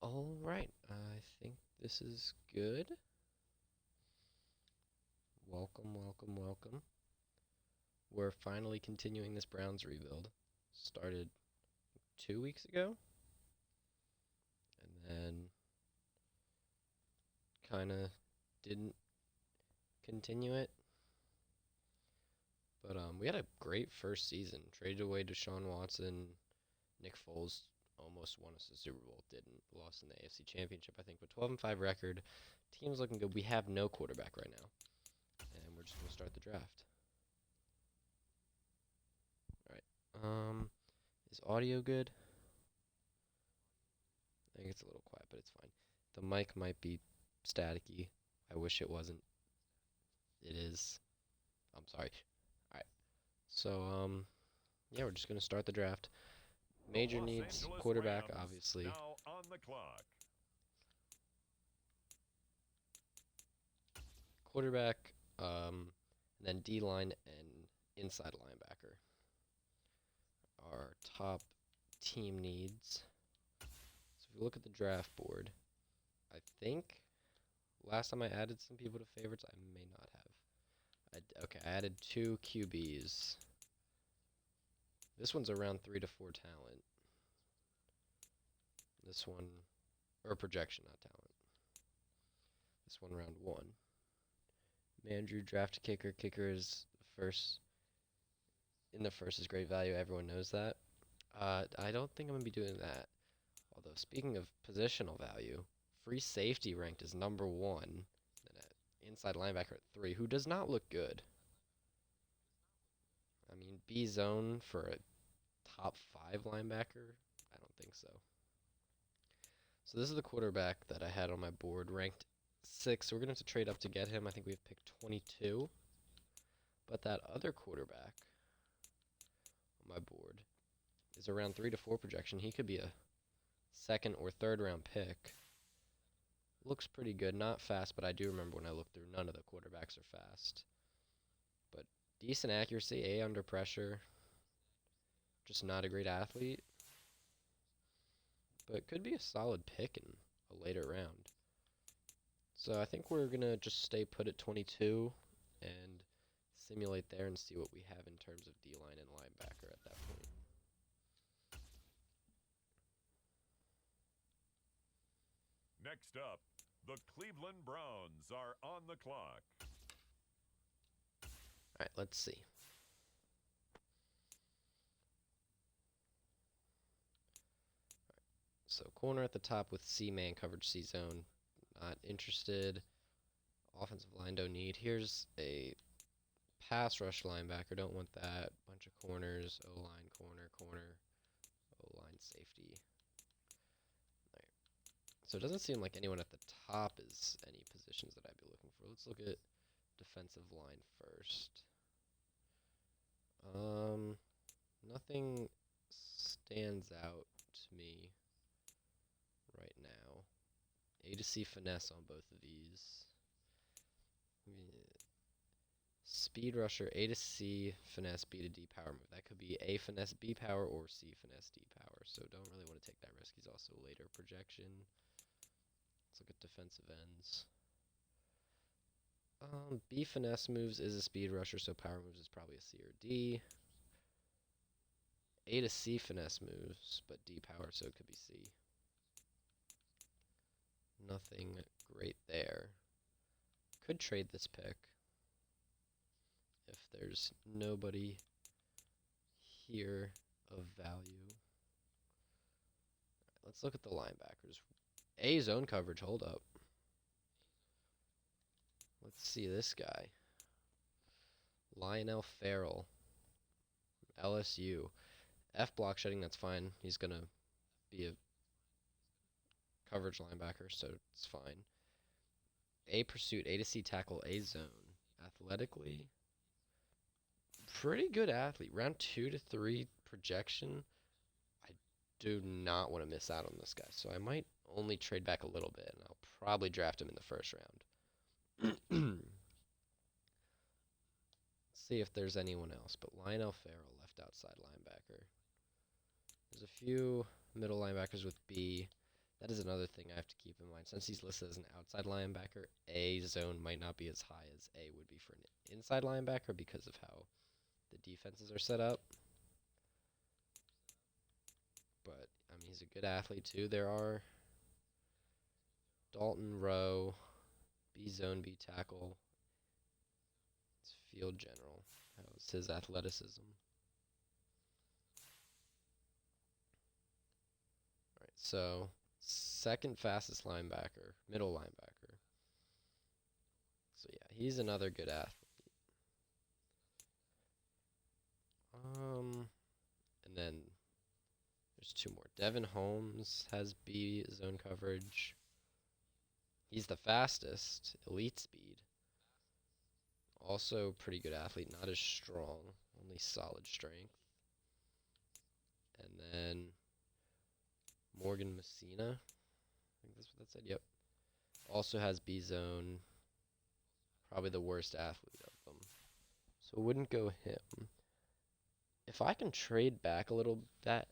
All right, I think this is good. Welcome, welcome, welcome. We're finally continuing this Browns rebuild. Started 2 weeks ago, and then kind of didn't continue it. But we had a great first season. Traded away Deshaun Watson. Nick Foles almost won us the Super Bowl. Didn't. Lost in the AFC Championship, I think. But 12-5 record. Team's looking good. We have no quarterback right now. And we're just going to start the draft. Is audio good? I think it's a little quiet, but it's fine. The mic might be staticky. I wish it wasn't. It is. I'm sorry. Alright. So, yeah, we're just gonna start the draft. Major needs quarterback, obviously. Now on the clock. Quarterback, and then D-line and inside linebacker. Our top team needs. So if you look at the draft board, I think last time I added some people to favorites, I may not have. Okay, I added 2 QBs. This one's around 3 to 4 talent. This one, or projection, not talent. This one round 1. Mandrew draft kicker. Kicker is first. In the first is great value. Everyone knows that. I don't think I'm going to be doing that. Although, speaking of positional value, free safety ranked as number 1. And inside linebacker at 3, who does not look good. I mean, B zone for a top 5 linebacker? I don't think so. So this is the quarterback that I had on my board, ranked 6. So we're going to have to trade up to get him. I think we've picked 22. But that other quarterback on my board is around 3 to 4 projection. He could be a second or third round pick. Looks pretty good. Not fast, but I do remember when I looked through, none of the quarterbacks are fast. But decent accuracy, A, under pressure. Just not a great athlete. But could be a solid pick in a later round. So I think we're going to just stay put at 22 and simulate there and see what we have in terms of D-line and linebacker at that point. Next up, the Cleveland Browns are on the clock. All right, let's see. So corner at the top with C-man coverage, C-zone. Not interested. Offensive line don't need. Here's a pass rush linebacker. Don't want that. Bunch of corners. O-line, corner, corner. O-line, safety. All right. So it doesn't seem like anyone at the top is any positions that I'd be looking for. Let's look at defensive line first. Nothing stands out to me right now. A to C finesse on both of these. Speed rusher, A to C finesse, B to D power move. That could be A finesse, B power, or C finesse, D power. So don't really want to take that risk. He's also later projection. Let's look at defensive ends. B finesse moves is a speed rusher, so power moves is probably a C or D. A to C finesse moves, but D power, so it could be C. Nothing great there. Could trade this pick if there's nobody here of value. Right, let's look at the linebackers. A zone coverage, hold up. Let's see this guy. Lionel Farrell, LSU. F block shedding, that's fine. He's going to be a coverage linebacker, so it's fine. A pursuit, A to C tackle, A zone. Athletically, pretty good athlete. Round 2 to 3 projection. I do not want to miss out on this guy, so I might only trade back a little bit, and I'll probably draft him in the first round. See if there's anyone else, but Lionel Farrell, left outside linebacker. There's a few middle linebackers with B That is another thing I have to keep in mind. Since he's listed as an outside linebacker, A zone might not be as high as A would be for an inside linebacker because of how the defenses are set up. But, I mean, he's a good athlete, too. There are Dalton Rowe, B zone, B tackle. It's field general. How's his athleticism? Alright, so second fastest linebacker, middle linebacker. So yeah, he's another good athlete. And then there's two more. Devin Holmes has B zone coverage. He's the fastest, elite speed. Also pretty good athlete, not as strong, only solid strength. And then Morgan Messina, I think that's what that said, yep. Also has B zone, probably the worst athlete of them. So wouldn't go him. If I can trade back a little bit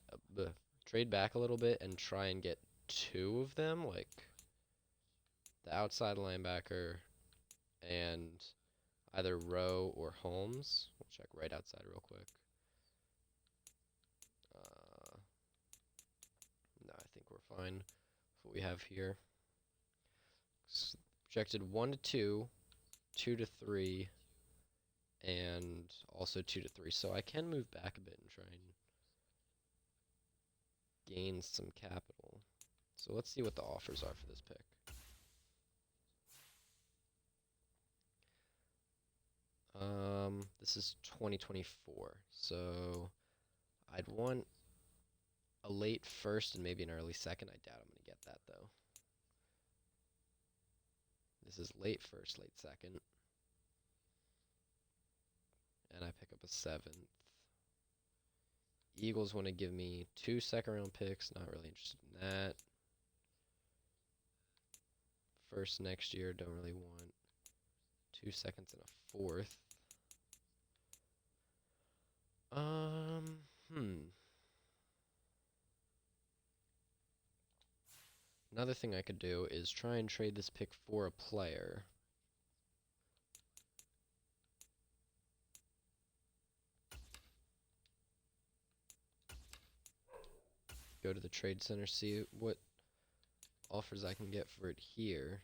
and try and get two of them, like the outside linebacker and either Rowe or Holmes. We'll check right outside real quick. No, I think we're fine with what we have here. Projected 1 to 2, 2 to 3, and also 2 to 3. So I can move back a bit and try and gain some capital. So let's see what the offers are for this pick. This is 2024, so I'd want a late first and maybe an early second. I doubt I'm going to get that, though. This is late first, late second. And I pick up a 7th. Eagles want to give me 2 second-round picks. Not really interested in that. First next year, don't really want 2 seconds and a 4th. Another thing I could do is try and trade this pick for a player. Go to the trade center, see what offers I can get for it here.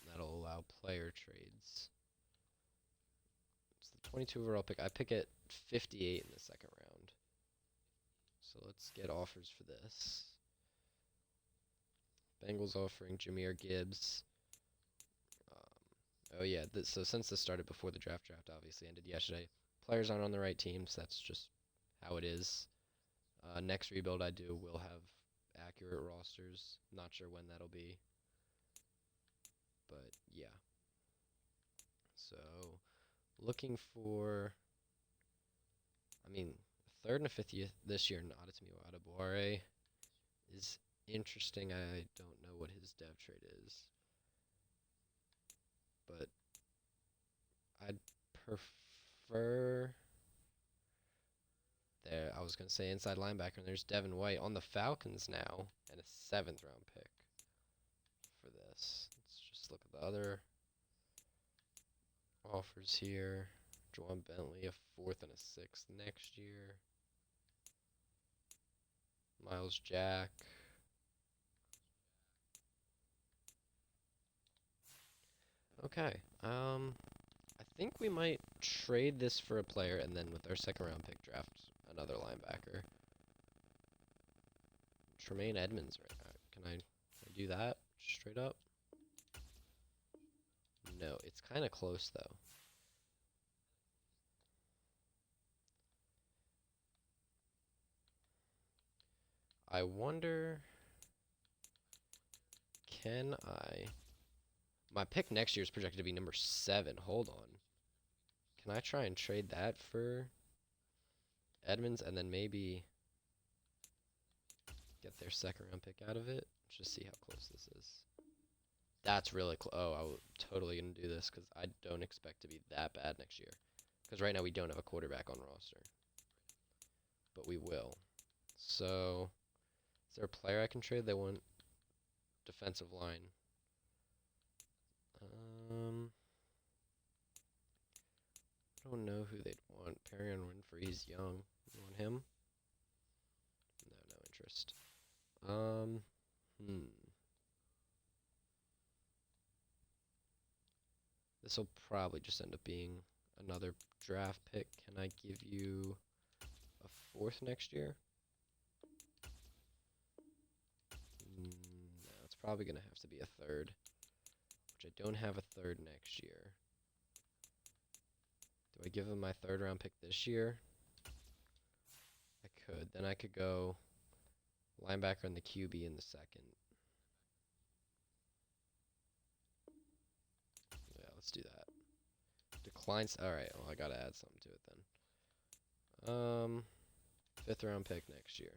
That'll allow player trades. It's the 22 overall pick. I pick at 58 in the second round. So let's get offers for this. Bengals offering Jahmyr Gibbs. Oh yeah, so since this started before the draft obviously ended yesterday, players aren't on the right teams. That's just how it is. Next rebuild I do will have accurate rosters. Not sure when that'll be. But yeah. So looking for, I mean, a 3rd and a 5th this year, Adetomiwa Adebawore is interesting. I don't know what his dev trade is, but I'd prefer there. I was going to say inside linebacker, and there's Devin White on the Falcons now, and a 7th round pick for this. Let's just look at the other offers here. Juwan Bentley, a 4th and a 6th next year. Miles Jack. Okay. I think we might trade this for a player, and then with our 2nd round pick, draft another linebacker. Tremaine Edmonds, right? Can I do that straight up? No, it's kind of close though. I wonder, can I? My pick next year is projected to be number 7. Hold on. Can I try and trade that for Edmonds and then maybe get their 2nd round pick out of it? Just see how close this is. That's really close. Oh, I'm totally going to do this because I don't expect to be that bad next year. Because right now we don't have a quarterback on roster. But we will. So, is there a player I can trade? They want defensive line. I don't know who they'd want. Perrion Winfrey, he's young. You want him? No, no interest. This will probably just end up being another draft pick. Can I give you a fourth next year? No, it's probably going to have to be a third, which I don't have a third next year. Do I give him my third round pick this year? I could. Then I could go linebacker and the QB in the second. Yeah, let's do that. Declines. Alright, well, I gotta add something to it then. Fifth round pick next year.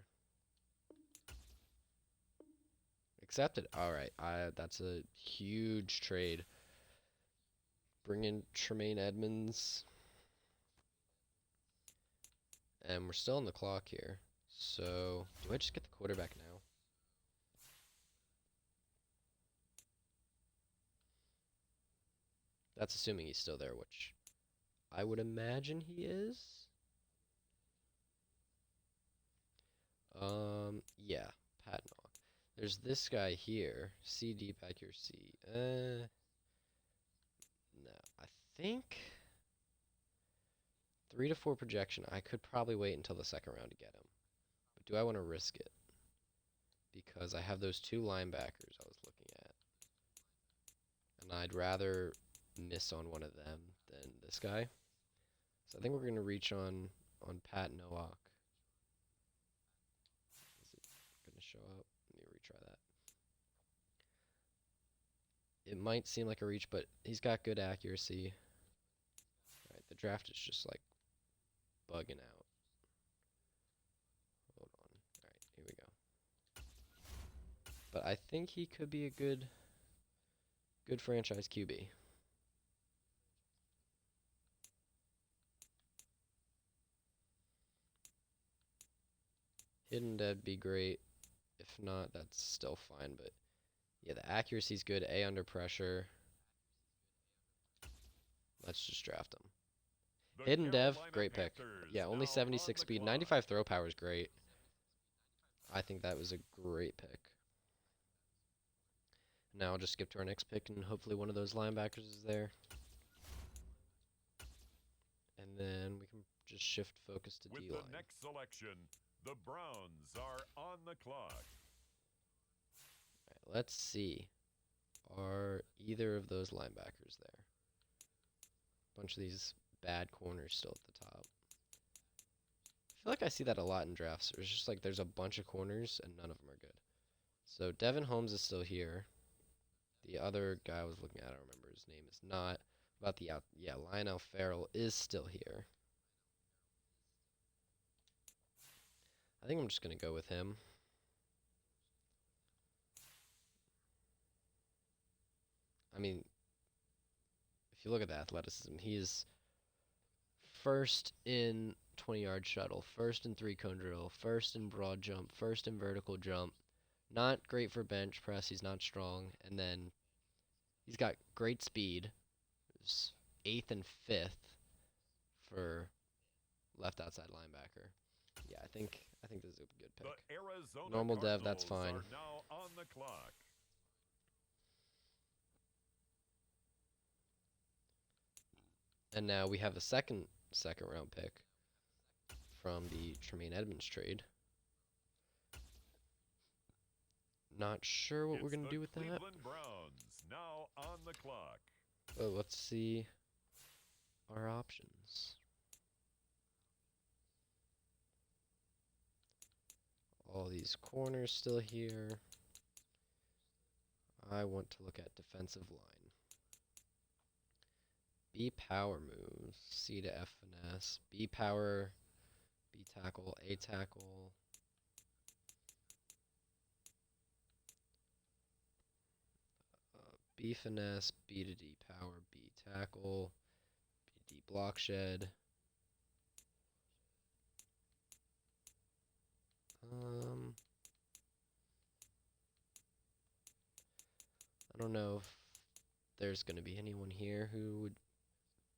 Accepted. Alright, that's a huge trade. Bring in Tremaine Edmonds. And we're still on the clock here. So, do I just get the quarterback now? That's assuming he's still there, which I would imagine he is. Yeah, Pat Knock. There's this guy here. C deep accuracy. No, I think 3 to 4 projection. I could probably wait until the second round to get him. But do I want to risk it? Because I have those two linebackers I was looking at. And I'd rather miss on one of them than this guy. So I think we're going to reach on Pat Nowak. Is it going to show up? Let me retry that. It might seem like a reach, but he's got good accuracy. Alright, the draft is just like bugging out. Hold on. Alright, here we go. But I think he could be a good franchise QB. Hidden dead be great. If not, that's still fine. But yeah, the accuracy's good. A under pressure. Let's just draft him. Hidden Dev, great pick. Yeah, only 76 speed. 95 throw power is great. I think that was a great pick. Now I'll just skip to our next pick, and hopefully one of those linebackers is there. And then we can just shift focus to D-line. With the next selection, the Browns are on the clock. All right, let's see. Are either of those linebackers there? A bunch of these bad corners still at the top. I feel like I see that a lot in drafts. It's just like there's a bunch of corners and none of them are good. So Devin Holmes is still here. The other guy I was looking at, I don't remember his name, is not. About the yeah, Lionel Farrell is still here. I think I'm just going to go with him. I mean, if you look at the athleticism, he is first in 20-yard shuttle, first in 3-cone drill, first in broad jump, first in vertical jump. Not great for bench press. He's not strong. And then he's got great speed. He's 8th and 5th for left outside linebacker. Yeah, I think this is a good pick. The Arizona Normal dev, that's Cardinals fine. are now on the clock. And now we have a second round pick from the Tremaine Edmonds trade. Not sure what we're going to do with that. Cleveland Browns now on the clock. But let's see our options. All these corners still here. I want to look at defensive line. B power moves, C to F finesse, B power, B tackle, A tackle. B finesse, B to D power, B tackle, B D block shed. I don't know if there's going to be anyone here who would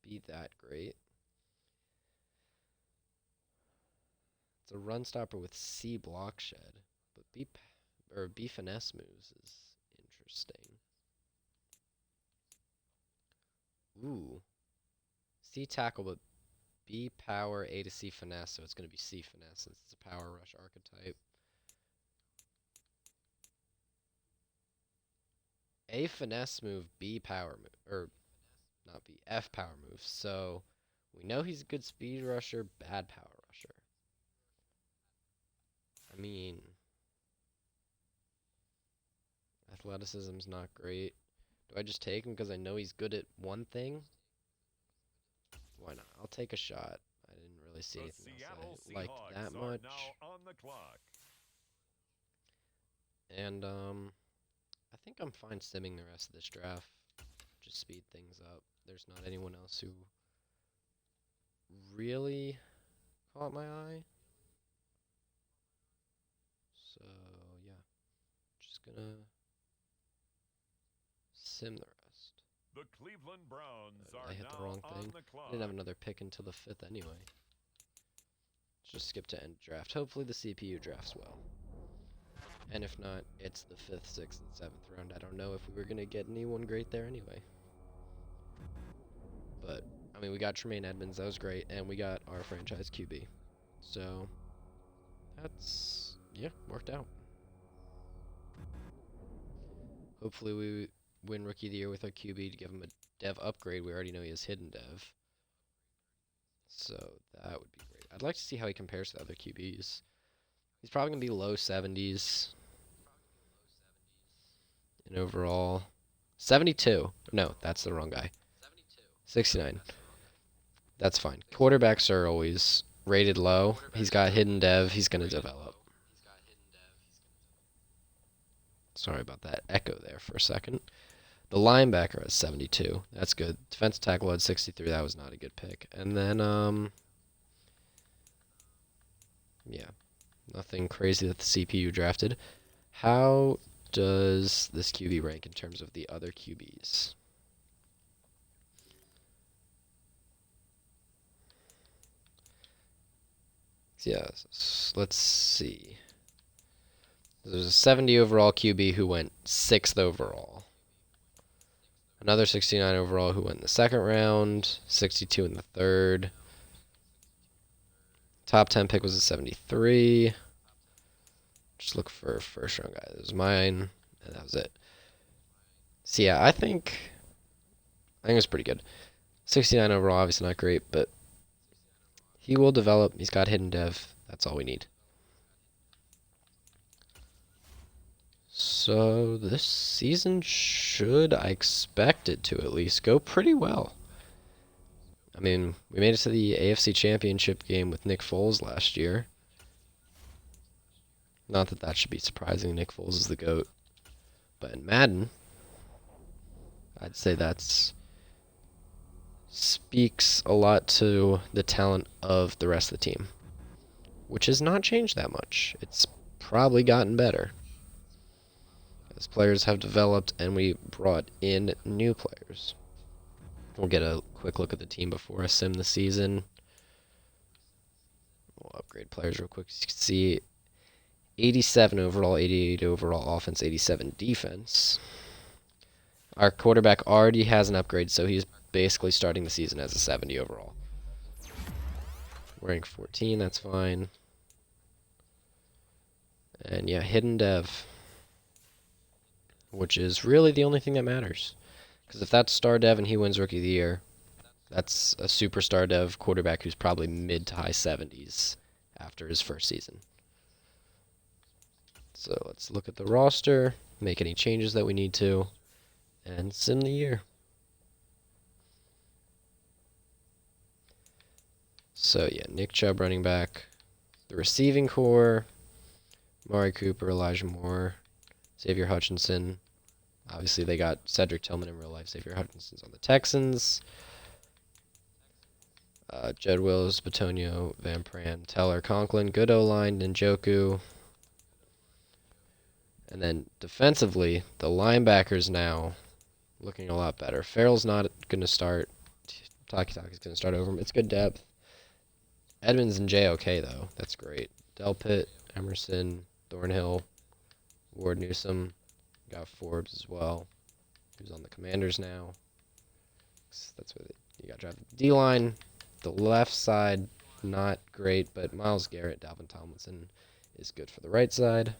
be that great. It's a run stopper with C block shed, but B finesse moves is interesting. Ooh. C tackle, but B power, A to C finesse, so it's going to be C finesse since it's a power rush archetype. A finesse move, B power move, or not B, F power move. So we know he's a good speed rusher, bad power rusher. I mean, athleticism's not great. Do I just take him because I know he's good at one thing? Why not? I'll take a shot. I didn't really see anything else I liked that much. Now on the clock. And I think I'm fine simming the rest of this draft. Just speed things up. There's not anyone else who really caught my eye. So yeah, just gonna sim the rest. The Cleveland Browns I are hit the now wrong on thing. the clock. I didn't have another pick until the 5th anyway. Just skip to end draft. Hopefully the CPU drafts well. And if not, it's the 5th, 6th, and 7th round. I don't know if we were going to get anyone great there anyway. But, I mean, we got Tremaine Edmonds. That was great. And we got our franchise QB. So, that's, yeah, worked out. Hopefully we win Rookie of the Year with our QB to give him a dev upgrade. We already know he has hidden dev. So, that would be great. I'd like to see how he compares to other QBs. He's probably going to be low 70s in overall. 72. No, that's the wrong guy. 69. That's fine. Quarterbacks are always rated low. He's got hidden dev. He's going to develop. Sorry about that echo there for a second. The linebacker has 72. That's good. Defensive tackle had 63. That was not a good pick. And then, yeah. Nothing crazy that the CPU drafted. How does this QB rank in terms of the other QBs? Yes, let's see. There's a 70 overall QB who went 6th overall. Another 69 overall who went in the 2nd round. 62 in the 3rd. Top 10 pick was a 73. Just look for a first round guy. That was mine, and that was it. So yeah, I think it was pretty good. 69 overall, obviously not great, but he will develop. He's got hidden dev. That's all we need. So this season should, I expect it to at least, go pretty well. I mean, we made it to the AFC Championship game with Nick Foles last year. Not that that should be surprising. Nick Foles is the GOAT. But in Madden, I'd say that's speaks a lot to the talent of the rest of the team, which has not changed that much. It's probably gotten better as players have developed and we brought in new players. We'll get a quick look at the team before I sim the season. We'll upgrade players real quick. So you can see 87 overall, 88 overall offense, 87 defense. Our quarterback already has an upgrade, so he's basically starting the season as a 70 overall. Rank 14, that's fine. And yeah, hidden dev, which is really the only thing that matters. Because if that's star dev and he wins Rookie of the Year, that's a superstar dev quarterback who's probably mid to high 70s after his first season. So let's look at the roster, make any changes that we need to, and sim the year. So yeah, Nick Chubb running back. The receiving core, Amari Cooper, Elijah Moore, Xavier Hutchinson. Obviously, they got Cedric Tillman in real life. Xavier Hutchinson's on the Texans. Jed Wills, Batonio, Van Pran, Teller, Conklin, good O-line, Njoku. And then defensively, the linebackers now looking a lot better. Farrell's not going to start. Taki's going to start over him. It's good depth. Edmonds and Jay okay, though. That's great. Delpit, Emerson, Thornhill, Ward Newsom. Got Forbes as well, who's on the Commanders now. That's what you got drafted. D-line, the left side, not great, but Myles Garrett, Dalvin Tomlinson is good for the right side.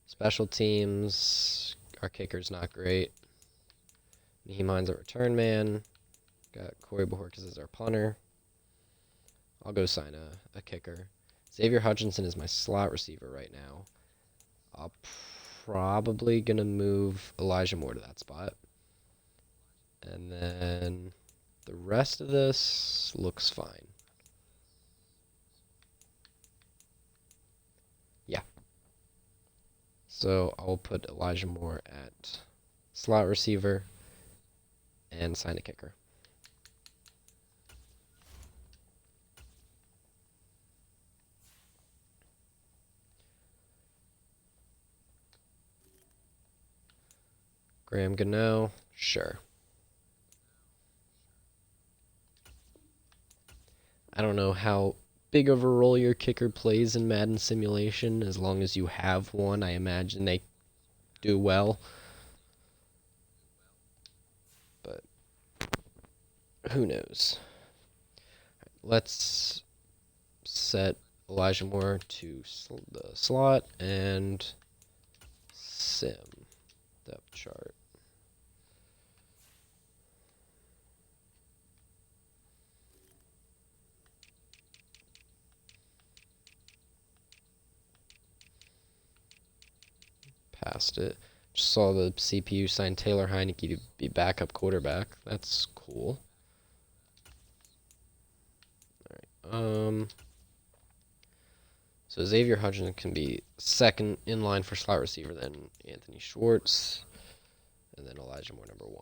Special teams, our kicker's not great. Naheem Hines a return man. Got Corey Bojorquez as our punter. I'll go sign a kicker. Xavier Hutchinson is my slot receiver right now. I'll probably going to move Elijah Moore to that spot. And then the rest of this looks fine. Yeah. So I'll put Elijah Moore at slot receiver and sign a kicker. Graham Gano, sure. I don't know how big of a role your kicker plays in Madden Simulation. As long as you have one, I imagine they do well. But who knows? Let's set Elijah Moore to the slot and sim depth chart. Passed it. Just saw the CPU sign Taylor Heineke to be backup quarterback. That's cool. All right. So Xavier Hutchinson can be second in line for slot receiver, then Anthony Schwartz, and then Elijah Moore number 1.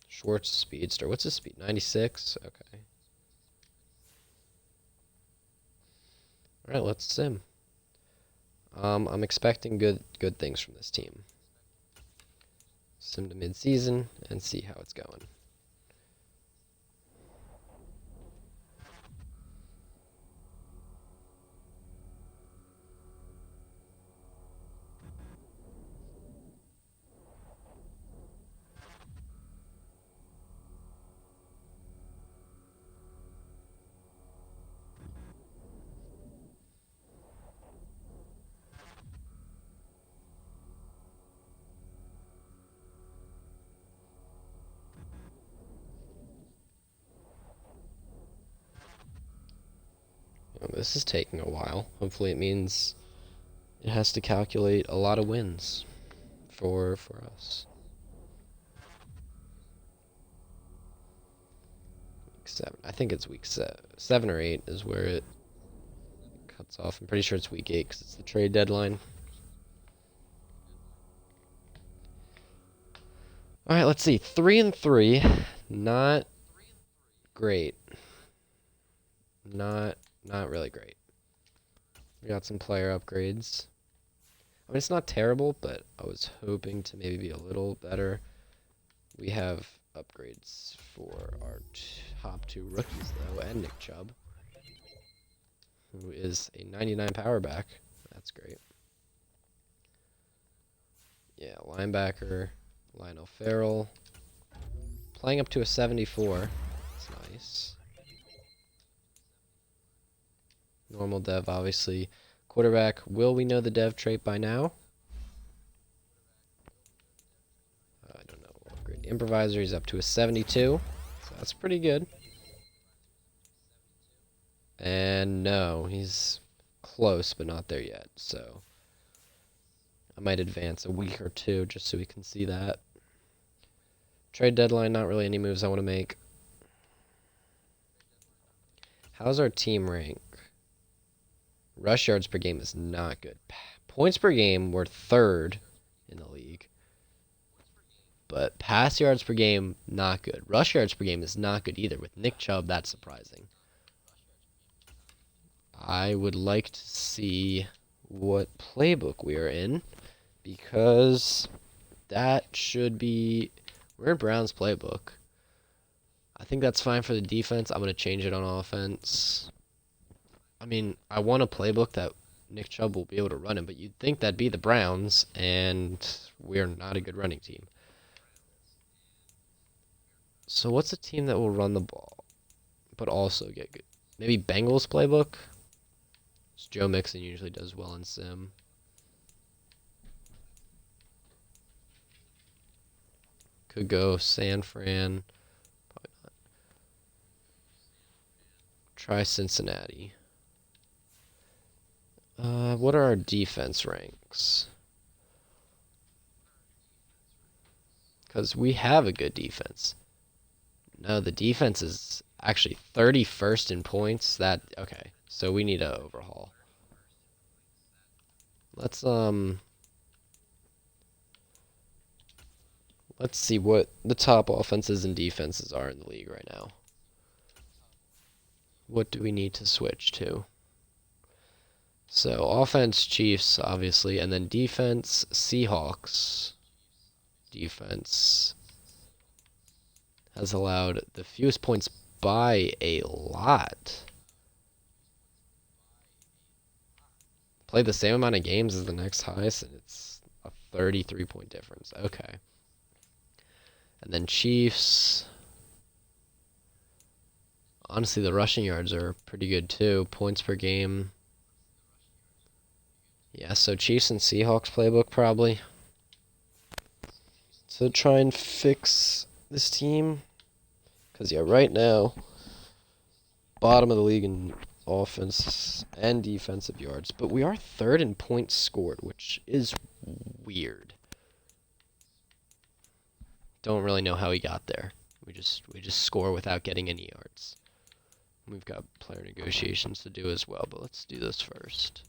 Schwartz speedster. What's his speed? 96. Okay. All right, let's sim. I'm expecting good things from this team. Sim to mid-season and see how it's going. This is taking a while. Hopefully it means it has to calculate a lot of wins for us. Week 7. I think it's week 7 or 8 is where it cuts off. I'm pretty sure it's week 8 because it's the trade deadline. All right, let's see. 3-3, not great. Not really great. We got some player upgrades. I mean, it's not terrible, but I was hoping to maybe be a little better. We have upgrades for our top 2 rookies, though, and Nick Chubb, who is a 99 power back. That's great. Yeah, linebacker, Lionel Farrell, playing up to a 74. That's nice. Normal dev, obviously. Quarterback, will we know the dev trait by now? I don't know. Upgrade. Improviser, he's up to a 72. So that's pretty good. And no, he's close, but not there yet. So I might advance a week or 2 just so we can see that. Trade deadline, not really any moves I want to make. How's our team rank? Rush yards per game is not good. Points per game, we're 3rd in the league. But pass yards per game, not good. Rush yards per game is not good either. With Nick Chubb, that's surprising. I would like to see what playbook we are in because that should be. We're in Brown's playbook. I think that's fine for the defense. I'm going to change it on offense. I mean, I want a playbook that Nick Chubb will be able to run in, but you'd think that'd be the Browns, and we're not a good running team. So what's a team that will run the ball, but also get good? Maybe Bengals playbook? Joe Mixon usually does well in sim. Could go San Fran. Probably not. Try Cincinnati. What are our defense ranks? Because we have a good defense. No, the defense is actually 31st in points. Okay. So we need to overhaul. Let's see what the top offenses and defenses are in the league right now. What do we need to switch to? So offense, Chiefs, obviously, and then defense, Seahawks. Defense has allowed the fewest points by a lot. Played the same amount of games as the next highest, and it's a 33-point difference. Okay. And then Chiefs. Honestly, the rushing yards are pretty good too. Points per game. Yeah, so Chiefs and Seahawks playbook probably. So try and fix this team. Because, yeah, right now, bottom of the league in offense and defensive yards. But we are third in points scored, which is weird. Don't really know how he got there. We just score without getting any yards. We've got player negotiations to do as well, but let's do this first.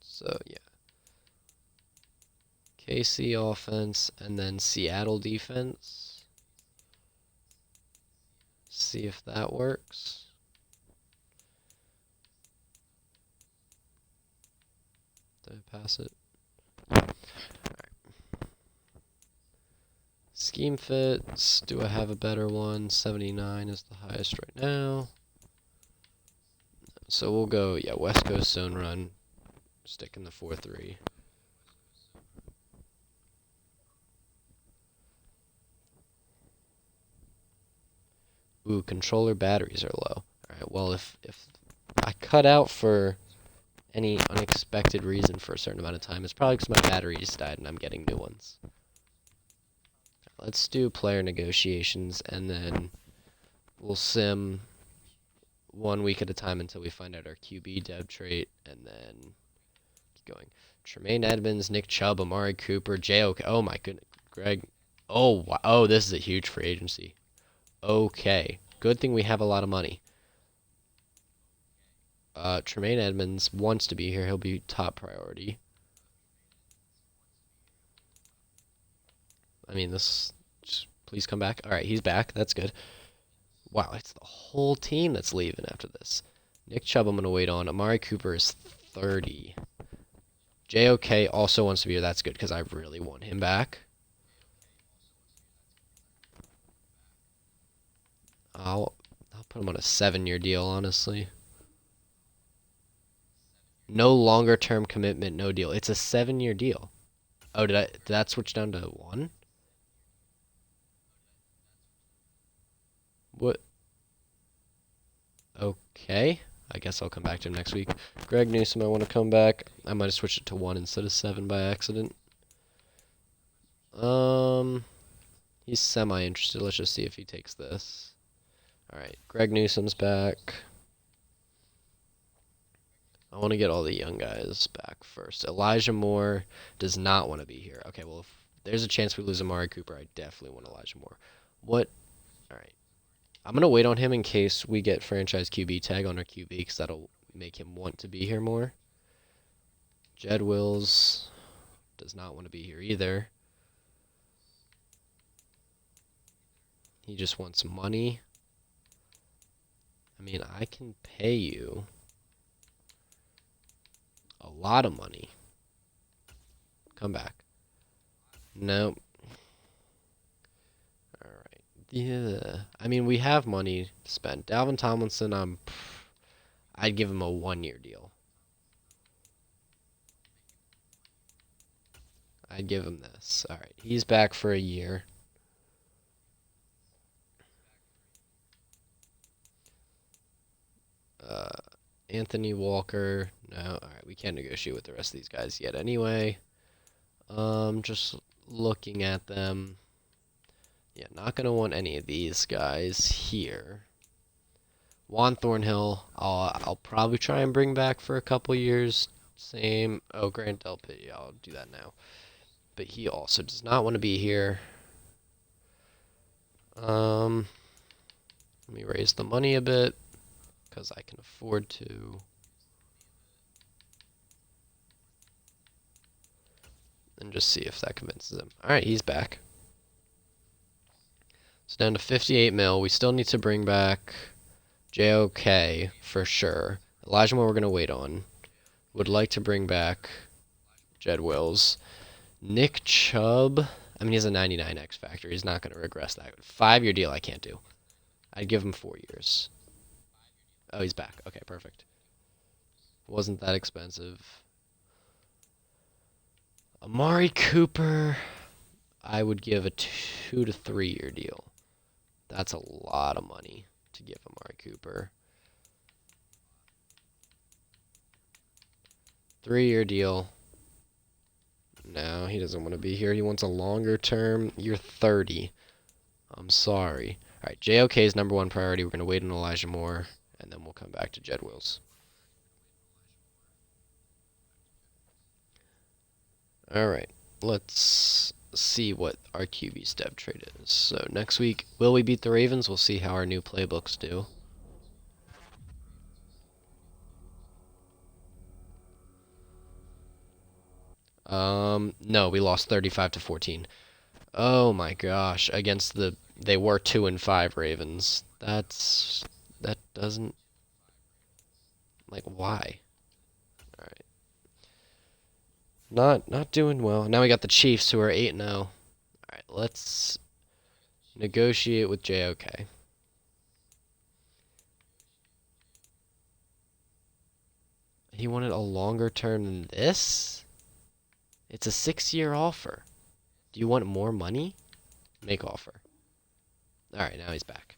So yeah. KC offense and then Seattle defense. See if that works. Did I pass it? Alright. Scheme fits. Do I have a better one? 79 is the highest right now. So we'll go, yeah, West Coast zone run. Stick in the 4-3. Ooh, controller batteries are low. Alright, well, if I cut out for any unexpected reason for a certain amount of time, it's probably because my batteries died and I'm getting new ones. Let's do player negotiations, and then we'll sim 1 week at a time until we find out our QB dev trait, and then keep going. Tremaine Edmonds, Nick Chubb, Amari Cooper, J.O.K. Oh my goodness, Greg. Oh, wow. Oh, this is a huge free agency. Okay. Good thing we have a lot of money. Tremaine Edmonds wants to be here. He'll be top priority. I mean, please come back. All right, he's back. That's good. Wow, it's the whole team that's leaving after this. Nick Chubb, I'm going to wait on. Amari Cooper is 30. JOK also wants to be here. That's good because I really want him back. I'll put him on a 7-year deal, honestly. No longer term commitment, no deal. It's a 7-year deal. Oh, did that switch down to 1? What? Okay. I guess I'll come back to him next week. Greg Newsome, I want to come back. I might have switched it to 1 instead of 7 by accident. He's semi-interested. Let's just see if he takes this. Alright, Greg Newsome's back. I want to get all the young guys back first. Elijah Moore does not want to be here. Okay, well, if there's a chance we lose Amari Cooper, I definitely want Elijah Moore. What? Alright. I'm going to wait on him in case we get franchise QB tag on our QB because that'll make him want to be here more. Jed Wills does not want to be here either. He just wants money. I mean, I can pay you a lot of money. Come back. Nope. Alright. Yeah. I mean, we have money to spend. Dalvin Tomlinson, I'd give him a 1-year deal. I'd give him this. Alright. He's back for a year. Anthony Walker. No. Alright. We can't negotiate with the rest of these guys yet anyway. Just looking at them. Yeah, not going to want any of these guys here. Juan Thornhill, I'll probably try and bring back for a couple years. Same. Oh, Grant Delpit, I'll do that now. But he also does not want to be here. Let me raise the money a bit, because I can afford to. And just see if that convinces him. Alright, he's back. It's down to 58 mil. We still need to bring back JOK for sure. Elijah Moore we're going to wait on. Would like to bring back Jed Wills. Nick Chubb. I mean, he's a 99 X Factor. He's not going to regress that. 5-year deal I can't do. I'd give him 4 years. Oh, he's back. Okay, perfect. Wasn't that expensive. Amari Cooper. I would give a 2 to 3 year deal. That's a lot of money to give Amari Cooper. 3-year deal. No, he doesn't want to be here. He wants a longer term. You're 30. I'm sorry. All right, JOK is number 1 priority. We're going to wait on Elijah Moore, and then we'll come back to Jed Wills. All right, let's see what our QB step trade is. So next week, will we beat the Ravens? We'll see how our new playbooks do. No, we lost 35 to 14. Oh my gosh, against they were 2-5 Ravens. That doesn't, like, why? All right. Not doing well. Now we got the Chiefs who are 8-0. All right, let's negotiate with JOK. He wanted a longer term than this? It's a 6-year offer. Do you want more money? Make offer. All right, now he's back.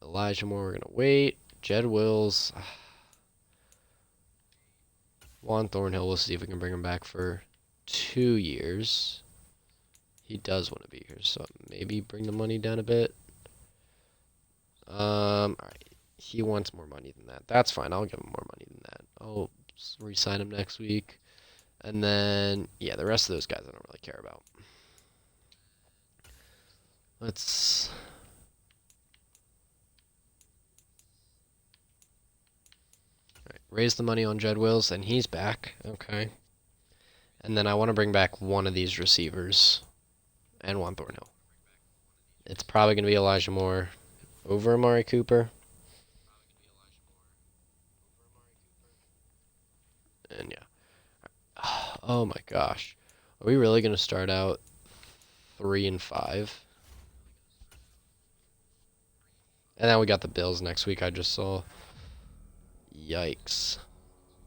Elijah Moore, we're going to wait. Jed Wills. Juan Thornhill, we'll see if we can bring him back for 2 years. He does want to be here, so maybe bring the money down a bit. All right. He wants more money than that. That's fine. I'll give him more money than that. I'll re-sign him next week. And then, yeah, the rest of those guys I don't really care about. Let's... All right, raise the money on Jed Wills, and he's back. Okay. And then I want to bring back one of these receivers and Juan Thornhill. It's probably going to be Elijah Moore over Amari Cooper. And yeah. Oh my gosh. Are we really going to start out 3-5? And then we got the Bills next week, I just saw. Yikes.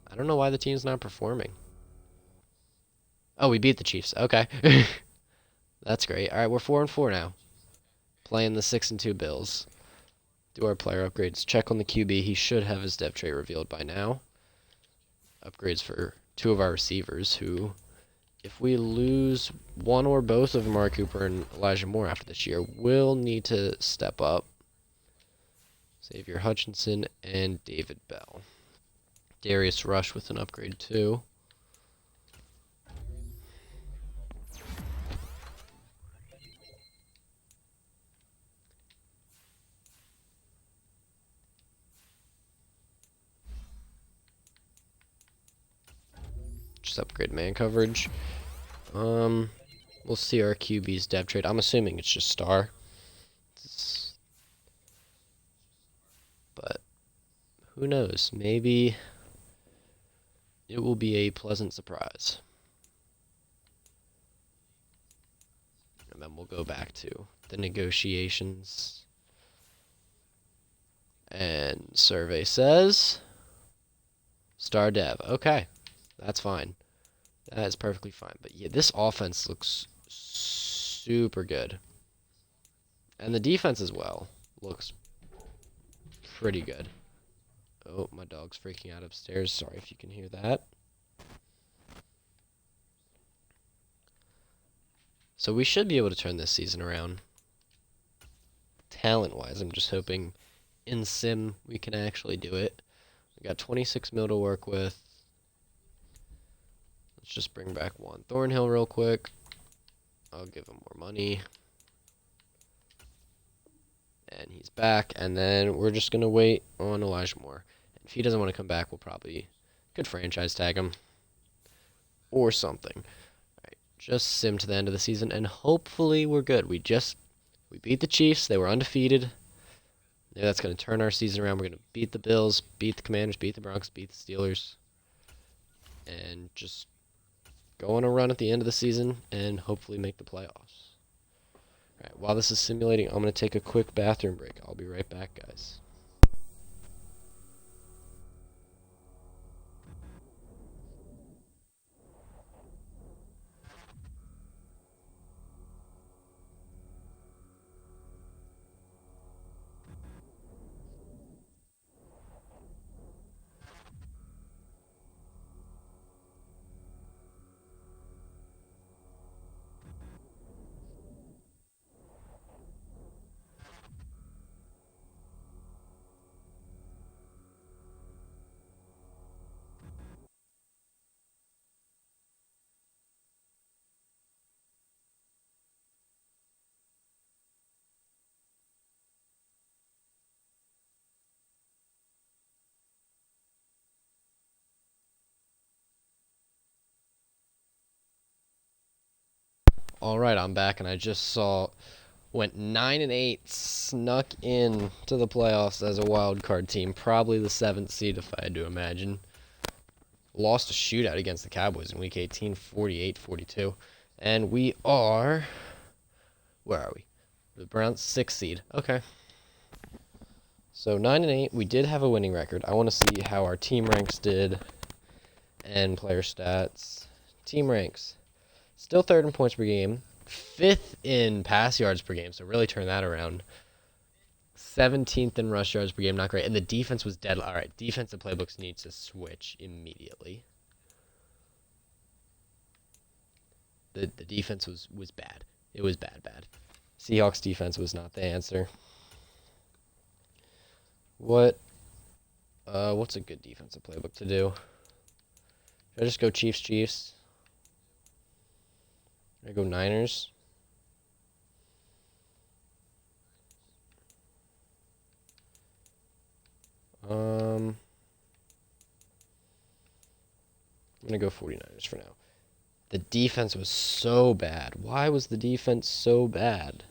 I don't know why the team's not performing. Oh, we beat the Chiefs. Okay. That's great. All right, we're 4-4 now. Playing the 6-2 Bills. Do our player upgrades. Check on the QB. He should have his depth chart revealed by now. Upgrades for 2 of our receivers who, if we lose one or both of Amari Cooper and Elijah Moore after this year, will need to step up. Xavier Hutchinson and David Bell. Darius Rush with an upgrade too. Just upgrade man coverage. We'll see our QB's depth trade. I'm assuming it's just star. But who knows? Maybe it will be a pleasant surprise. And then we'll go back to the negotiations. And survey says star dev. Okay, that's fine. That is perfectly fine. But yeah, this offense looks super good. And the defense as well looks pretty good. Oh, my dog's freaking out upstairs. Sorry if you can hear that. So we should be able to turn this season around. Talent-wise, I'm just hoping in sim we can actually do it. We got 26 mil to work with. Let's just bring back Juan Thornhill real quick. I'll give him more money. And he's back. And then we're just going to wait on Elijah Moore. And if he doesn't want to come back, we'll probably could franchise tag him. Or something. Alright, just sim to the end of the season. And hopefully we're good. We beat the Chiefs. They were undefeated. Maybe that's going to turn our season around. We're going to beat the Bills, beat the Commanders, beat the Broncos, beat the Steelers. And just go on a run at the end of the season and hopefully make the playoffs. Alright, while this is simulating, I'm going to take a quick bathroom break. I'll be right back, guys. Alright, I'm back, and I just saw went 9-8, snuck in to the playoffs as a wild card team, probably the 7th seed if I had to imagine. Lost a shootout against the Cowboys in Week 18, 48-42, and we are, where are we? The Browns 6th seed. Okay. So 9-8, we did have a winning record. I want to see how our team ranks did and player stats. Team ranks. Still 3rd in points per game, 5th in pass yards per game, so really turn that around. 17th in rush yards per game, not great. And the defense was dead. All right, defensive playbooks need to switch immediately. The defense was bad. It was bad. Seahawks defense was not the answer. What's a good defensive playbook to do? Should I just go Chiefs? I go Niners. I'm gonna go 49ers for now. The defense was so bad. Why was the defense so bad?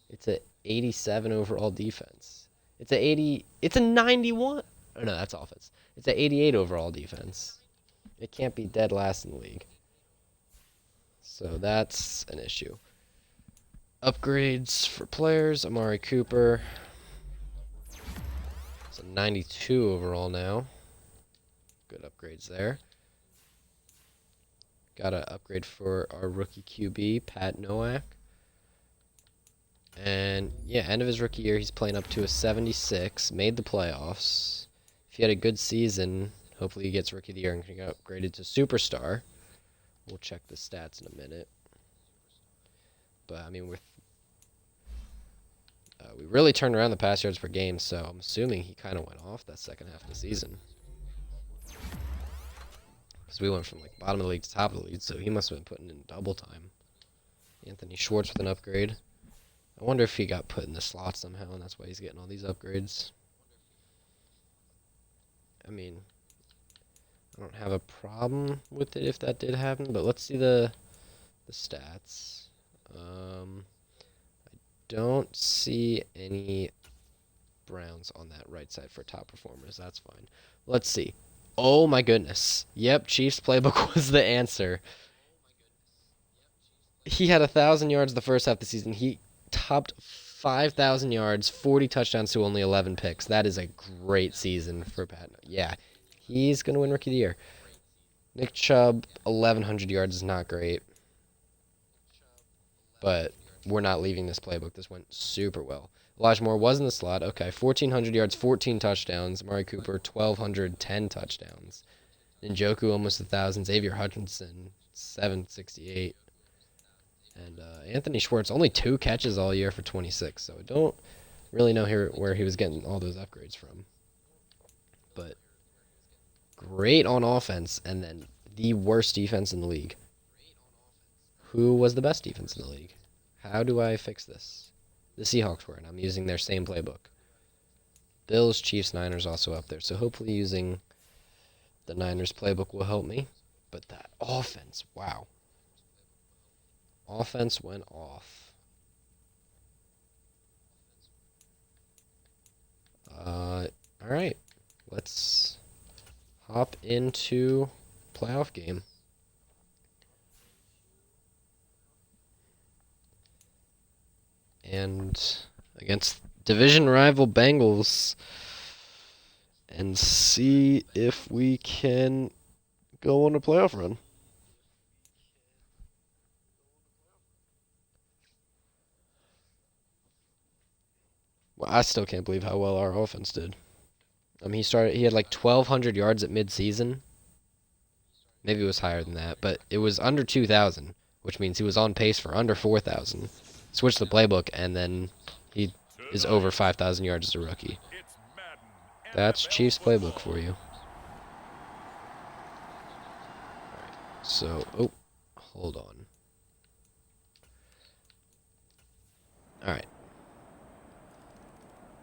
It's a 87 overall defense. It's a 91. Oh no, that's offense. It's a 88 overall defense. It can't be dead last in the league. So that's an issue. Upgrades for players, Amari Cooper. It's a 92 overall now. Good upgrades there. Got an upgrade for our rookie QB, Pat Nowak. And yeah, end of his rookie year, he's playing up to a 76. Made the playoffs. If he had a good season, hopefully he gets rookie of the year and can get upgraded to superstar. We'll check the stats in a minute. But I mean, we really turned around the pass yards per game, so I'm assuming he kind of went off that second half of the season. Because we went from like bottom of the league to top of the league, so he must have been putting in double time. Anthony Schwartz with an upgrade. I wonder if he got put in the slot somehow, and that's why he's getting all these upgrades. I mean, I don't have a problem with it if that did happen, but let's see the the stats. I don't see any Browns on that right side for top performers. That's fine. Let's see. Oh my goodness. Yep, Chiefs playbook was the answer. He had 1,000 yards the first half of the season. He topped 5,000 yards, 40 touchdowns to only 11 picks. That is a great season for Pat. Yeah, he's going to win Rookie of the Year. Nick Chubb, 1,100 yards is not great. But we're not leaving this playbook. This went super well. Elijah Moore was in the slot. Okay, 1,400 yards, 14 touchdowns. Amari Cooper, 1,210 touchdowns. Njoku, almost 1,000. Xavier Hutchinson, 768. And Anthony Schwartz, only 2 catches all year for 26. So I don't really know where he was getting all those upgrades from. But great on offense, and then the worst defense in the league. Who was the best defense in the league? How do I fix this? The Seahawks were, and I'm using their same playbook. Bills, Chiefs, Niners also up there. So hopefully using the Niners playbook will help me. But that offense, wow. Offense went off. All right. Let's hop into playoff game. And against division rival Bengals, and see if we can go on a playoff run. Well, I still can't believe how well our offense did. He had like 1,200 yards at midseason. Maybe it was higher than that, but it was under 2,000, which means he was on pace for under 4,000. Switched the playbook, and then he is over 5,000 yards as a rookie. That's Chiefs playbook for you. So, oh, hold on. All right.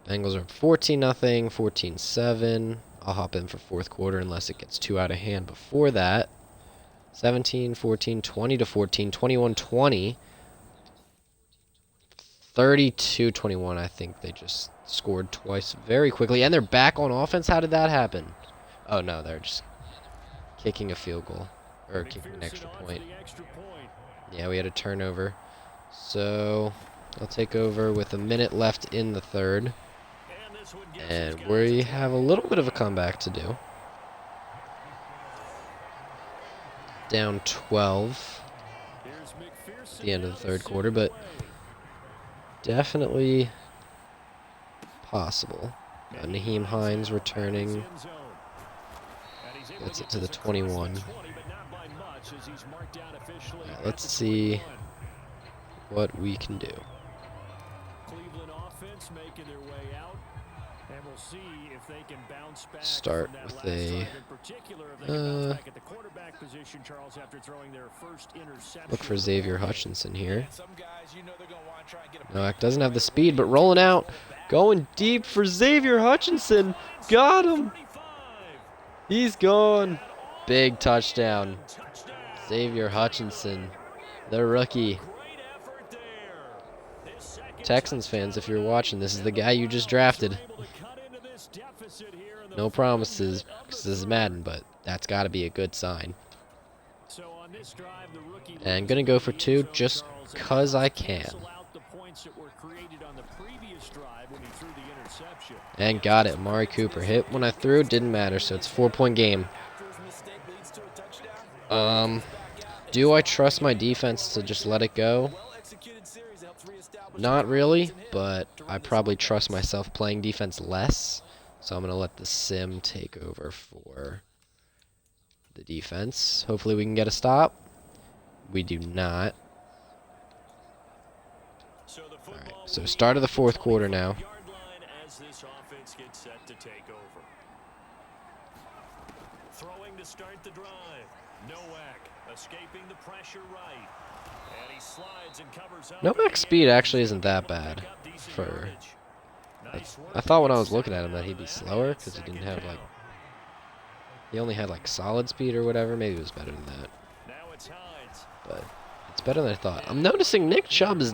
Bengals are up 14-0, 14-7. I'll hop in for fourth quarter unless it gets too out of hand before that. 17-14, 20-14, 21-20. 32-21, I think they just scored twice very quickly. And they're back on offense? How did that happen? Oh, no, they're just kicking a field goal. Or kicking an extra point. Yeah, we had a turnover. So, I'll take over with a minute left in the third. And we have a little bit of a comeback to do. Down 12 at the end of the third quarter, but definitely possible. Naheem Hines returning. Gets it to the 21. Right, let's see what we can do. Start with a look for Xavier Hutchinson here. Nowak doesn't have the speed, but rolling out, going deep for Xavier Hutchinson. Got him. He's gone. Big touchdown. Xavier Hutchinson, the rookie. Texans fans, if you're watching, this is the guy you just drafted. No promises, because this is Madden, but that's got to be a good sign. And going to go for 2 just because I can. And got it. Amari Cooper hit when I threw. Didn't matter, so it's a 4-point game. Do I trust my defense to just let it go? Not really, but I probably trust myself playing defense less. So I'm going to let the sim take over for the defense. Hopefully we can get a stop. We do not. Alright, so start of the fourth quarter now. Throwing to start the drive. Nowak escaping the pressure right. And he slides and covers up. Nowak's speed actually isn't that bad for... I thought when I was looking at him that he'd be slower because he didn't have like... He only had like solid speed or whatever. Maybe it was better than that. But it's better than I thought. I'm noticing Nick Chubb is...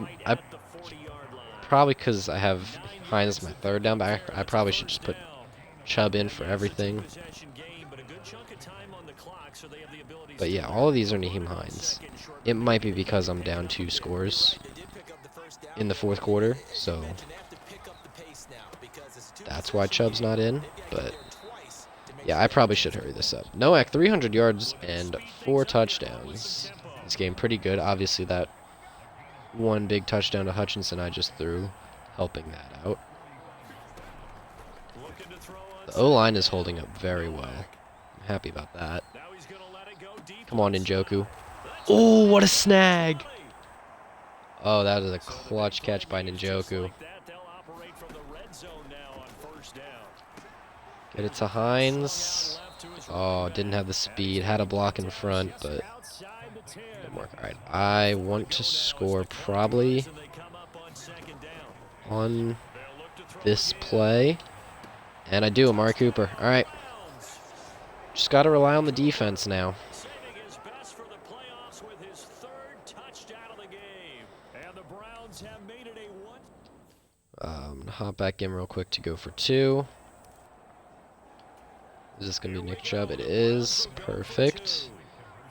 Probably because I have Hines as my third down back. I probably should just put Chubb in for everything. But yeah, all of these are Nyheim Hines. It might be because I'm down 2 scores in the fourth quarter, so that's why Chubb's not in. But yeah, I probably should hurry this up. Nowak, 300 yards and 4 touchdowns. This game pretty good. Obviously, that one big touchdown to Hutchinson I just threw, helping that out. The O-line is holding up very well. I'm happy about that. Come on, Njoku. Oh, what a snag! Oh, that is a clutch catch by Njoku. Get it to Hines. Oh, didn't have the speed. Had a block in front, but didn't work. Alright, I want to score probably on this play. And I do, Amari Cooper. Alright. Just got to rely on the defense now. Hop back in real quick to go for 2. Is this going to be Nick Chubb? It is. Perfect.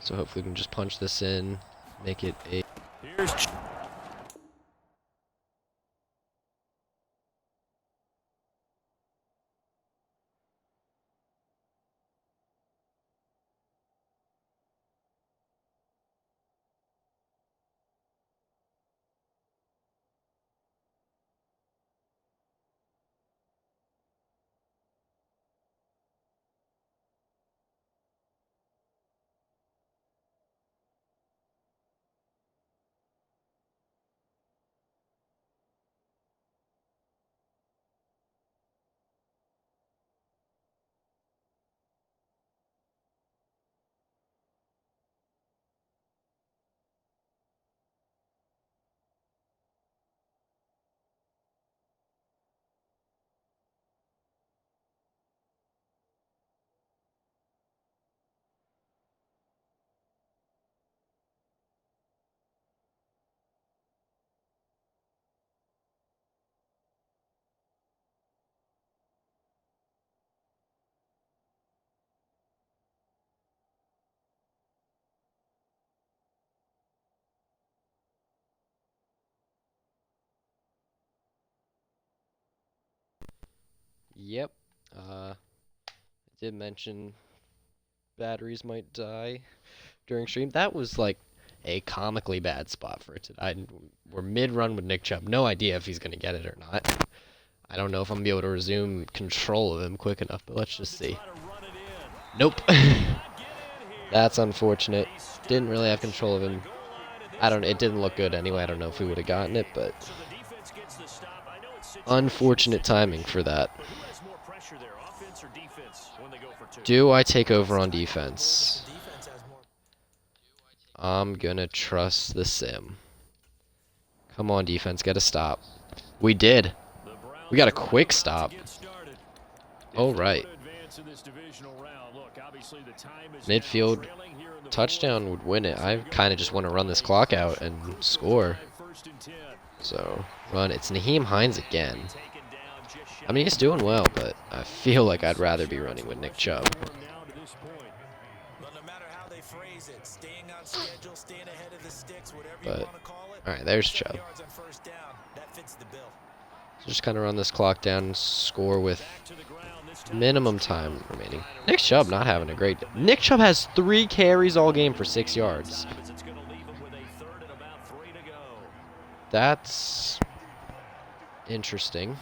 So hopefully we can just punch this in, make it a... Yep. I did mention batteries might die during stream. That was like a comically bad spot for it today. We're mid-run with Nick Chubb. No idea if he's going to get it or not. I don't know if I'm going to be able to resume control of him quick enough, but let's just see. Nope. That's unfortunate. Didn't really have control of him. It didn't look good anyway. I don't know if we would have gotten it, but unfortunate timing for that. Do I take over on defense? I'm gonna trust the sim. Come on, defense, get a stop. We did. We got a quick stop. All right. Midfield touchdown would win it. I kind of just want to run this clock out and score. So, run. It's Nyheim Hines again. I mean, he's doing well, but I feel like I'd rather be running with Nick Chubb. But, alright, there's Chubb. So just kind of run this clock down and score with minimum time remaining. Nick Chubb not having a great day. Nick Chubb has 3 carries all game for 6 yards. That's interesting.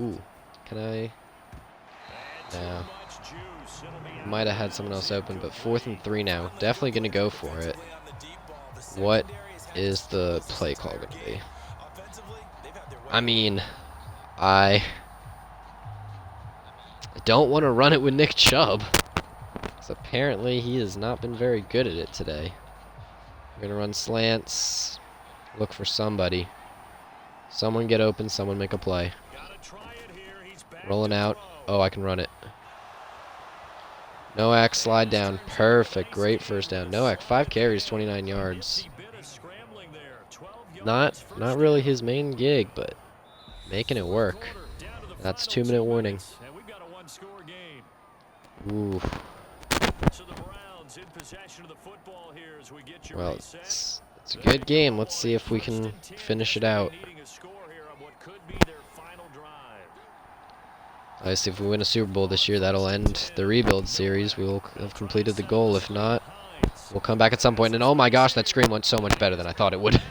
Ooh, can I? Yeah. Might have had someone else open, but 4th and 3 now. Definitely going to go for it. What is the play call going to be? I mean, I don't want to run it with Nick Chubb, because apparently he has not been very good at it today. We're going to run slants, look for somebody. Someone get open, someone make a play. Rolling out. Oh, I can run it. Noak slide down. Perfect. Great first down. Noak 5 carries, 29 yards. Not really his main gig, but making it work. That's 2-minute warning. Ooh. Well, it's a good game. Let's see if we can finish it out. Obviously, if we win a Super Bowl this year, that'll end the rebuild series. We will have completed the goal. If not, we'll come back at some point. And oh my gosh, that screen went so much better than I thought it would.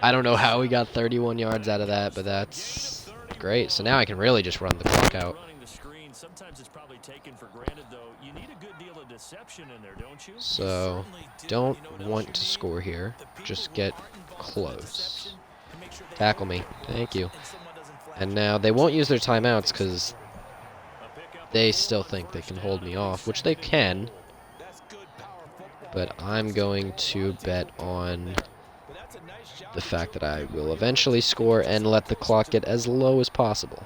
I don't know how we got 31 yards out of that, but that's great. So now I can really just run the clock out. So, don't want to score here. Just get close. Tackle me. Thank you. And now they won't use their timeouts because they still think they can hold me off, which they can. But I'm going to bet on the fact that I will eventually score and let the clock get as low as possible.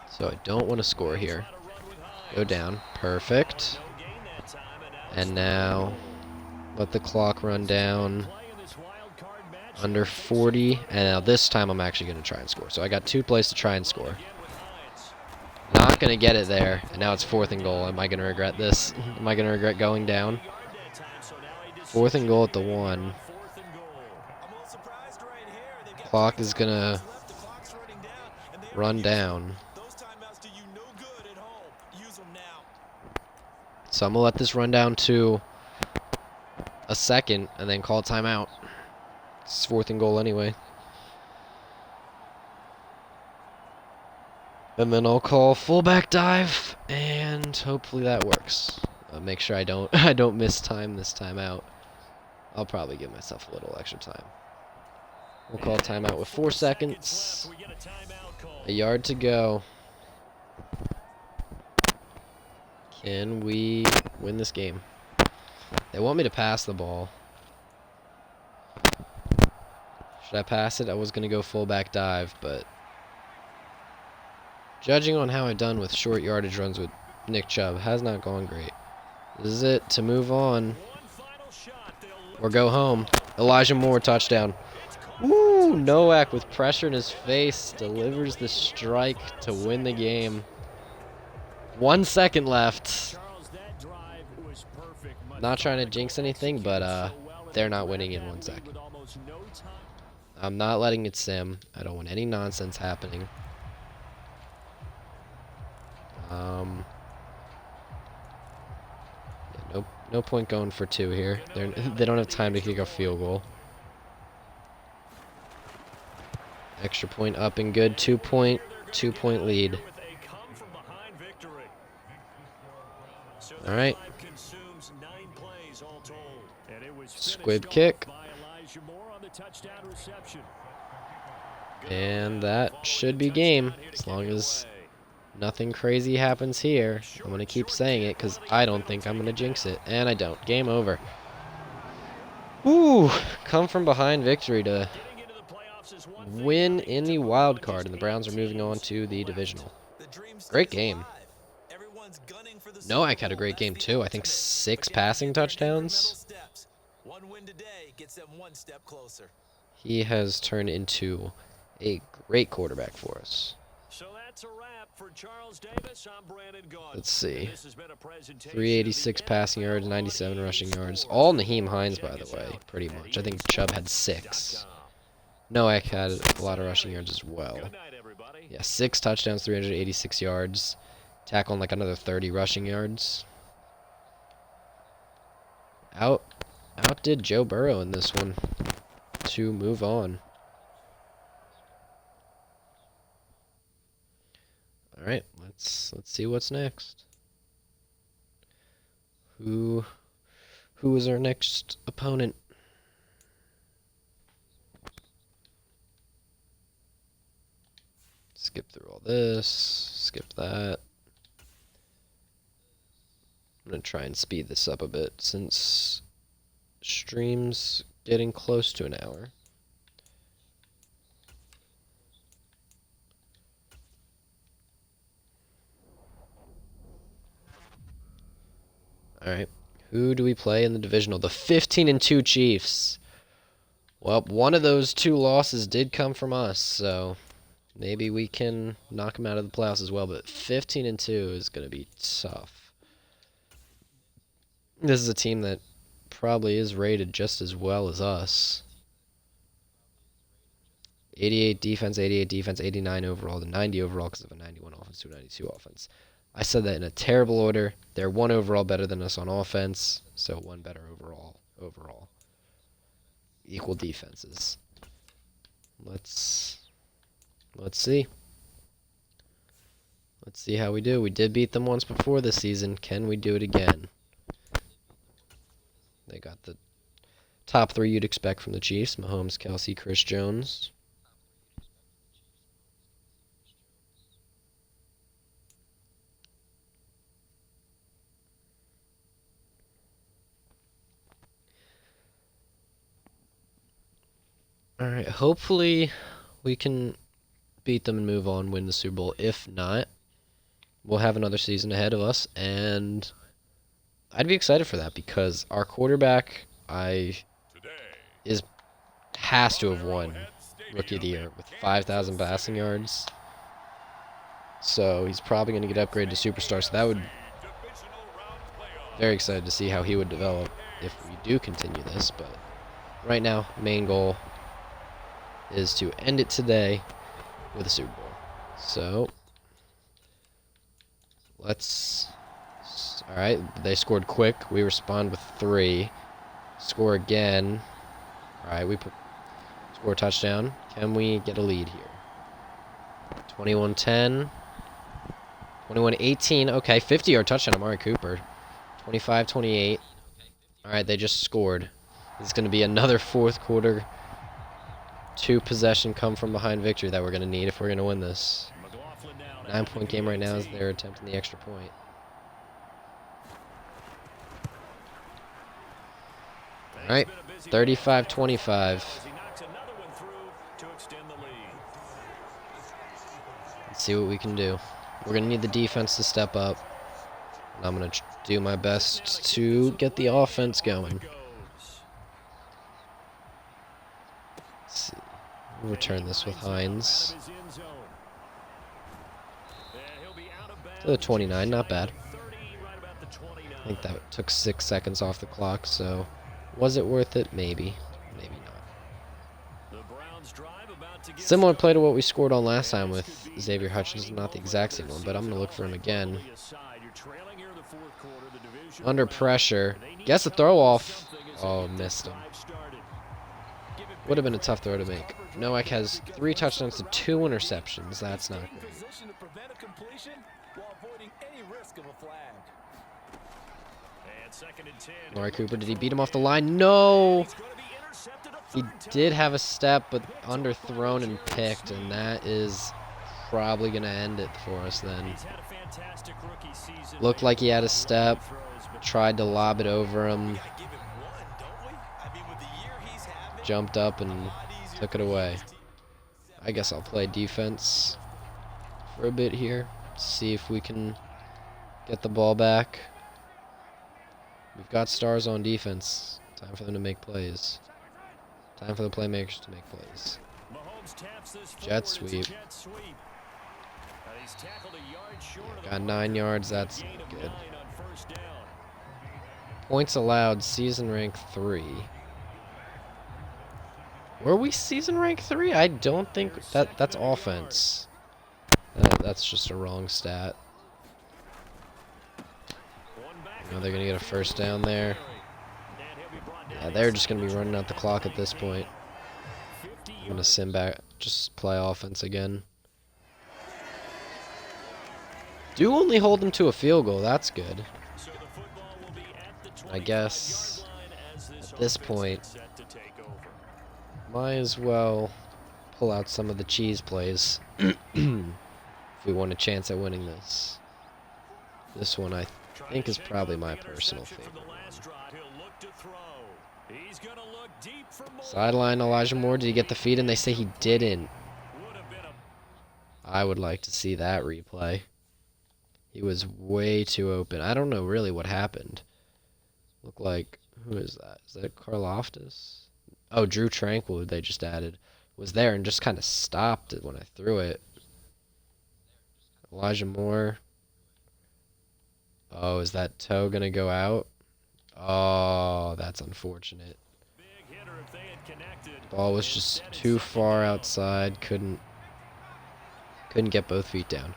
So I don't want to score here. Go down. Perfect. And now let the clock run down under 40. And now this time I'm actually going to try and score. So I got 2 plays to try and score. Not going to get it there. And now it's 4th and goal. Am I going to regret this? Am I going to regret going down? 4th and goal at the 1. Clock is going to run down. So I'm going to let this run down to a second and then call timeout. It's 4th and goal anyway. And then I'll call fullback dive, and hopefully that works. Make sure I don't miss time this time out. I'll probably give myself a little extra time. We'll call timeout with 4 seconds. A yard to go. Can we win this game? They want me to pass the ball. Should I pass it? I was going to go fullback dive, but judging on how I've done with short yardage runs with Nick Chubb, has not gone great. This is it to move on or go home. Elijah Moore, touchdown. Woo! Noak with pressure in his face delivers the strike to win the game. 1 second left. Not trying to jinx anything, but they're not winning in 1 second. I'm not letting it sim. I don't want any nonsense happening. Yeah, no point going for 2 here. They don't have time to kick a field goal. Extra point up and good. 2-point lead. All right. Squib kick. And that should be game, as long as nothing crazy happens here. I'm going to keep saying it because I don't think I'm going to jinx it. And I don't. Game over. Ooh, come from behind victory to win in the wild card, and the Browns are moving on to the divisional. Great game. Noak had a great game too. I think 6 passing touchdowns. He has turned into a great quarterback for us. Let's see. 386 passing yards, 97 rushing yards. All Nyheim Hines, by the way, pretty much. I think Chubb had 6. Noak had a lot of rushing yards as well. Yeah, 6 touchdowns, 386 yards. Tackling like another 30 rushing yards. Outdid Joe Burrow in this one to move on. All right, let's see what's next. Who is our next opponent? Skip through all this. Skip that. I'm going to try and speed this up a bit since stream's getting close to an hour. Alright. Who do we play in the divisional? The 15-2 Chiefs. Well, one of those 2 losses did come from us, so maybe we can knock them out of the playoffs as well. But 15-2 is going to be tough. This is a team that probably is rated just as well as us. 88 defense, 89 overall, to 90 overall because of a 91 offense to a 92 offense. I said that in a terrible order. They're 1 overall better than us on offense, so 1 better overall. Equal defenses. Let's see. Let's see how we do. We did beat them once before this season. Can we do it again? They got the top 3 you'd expect from the Chiefs: Mahomes, Kelsey, Chris Jones. Alright, hopefully we can beat them and move on, win the Super Bowl. If not, we'll have another season ahead of us, and I'd be excited for that because our quarterback has to have won Rookie of the Year with 5,000 passing yards. So he's probably going to get upgraded to Superstar, so that would very excited to see how he would develop if we do continue this, but right now, main goal is to end it today with a Super Bowl. So, alright, they scored quick. We respond with 3. Score again. Alright, we score a touchdown. Can we get a lead here? 21-10. 21-18. Okay, 50-yard touchdown, Amari Cooper. 25-28. Alright, they just scored. It's going to be another fourth quarter 2-possession come from behind victory that we're going to need if we're going to win this. 9-point game right now as they're attempting the extra point. Alright, 35-25. Let's see what we can do. We're going to need the defense to step up. And I'm going to do my best to get the offense going. Let's see. We'll return this with Hines. To the 29, not bad. I think that took 6 seconds off the clock, so was it worth it? Maybe. Maybe not. Similar play to what we scored on last time with Xavier Hutchinson. Not the exact same one, but I'm going to look for him again. Under pressure. Gets a throw off. Oh, missed him. Would have been a tough throw to make. Nowak has 3 touchdowns to 2 interceptions. That's not great. Amari Cooper, did he beat him off the line? No! He did have a step, but underthrown and picked, and that is probably going to end it for us then. Looked like he had a step, tried to lob it over him, jumped up and took it away. I guess I'll play defense for a bit here, see if we can get the ball back. We've got stars on defense. Time for them to make plays. Time for the playmakers to make plays. Jet sweep. Got 9 yards. That's good. Points allowed. Season rank 3. Were we season rank 3? I don't think that's offense. That's just a wrong stat. You know, they're going to get a first down there. Yeah, they're just going to be running out the clock at this point. I'm going to send back, just play offense again. Do only hold them to a field goal. That's good. I guess at this point, might as well pull out some of the cheese plays if we want a chance at winning this. This one I think is probably my personal favorite. Sideline Elijah Moore. Did he get the feed in? They say he didn't. I would like to see that replay. He was way too open. I don't know really what happened. like, who is that? Is that Karloftis? Oh, Drew Tranquil, who they just added, was there and just kind of stopped it when I threw it. Elijah Moore. Oh, is that toe going to go out? Oh, that's unfortunate. Big hitter if they had connected. Ball was just too far outside. Couldn't get both feet down.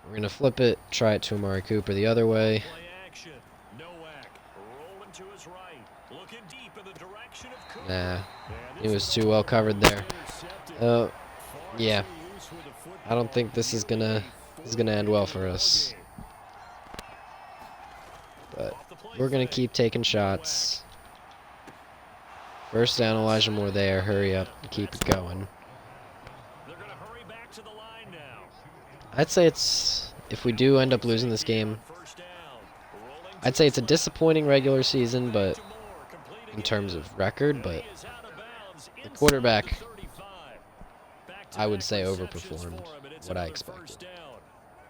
We're going to flip it, try it to Amari Cooper the other way. Play action. Nowak rolling to his right. Looking deep in the direction of Cooper. Nah, And he this was is too well covered there. intercepted. Yeah, Far too loose with the football. I don't think this is gonna end well for us. But Off the play we're gonna fake. keep taking shots. First down, Elijah Moore there. Hurry up and keep it going. They're gonna hurry back to the line now. I'd say it's, if we do end up losing this game, First down. Rolling I'd to say his it's a left. disappointing regular season, but To Moore, completing in it. terms of record, but He is out of bounds the inside quarterback, the 35. I would Back-to-back say receptions overperformed for him, and it's what I another expected. first down.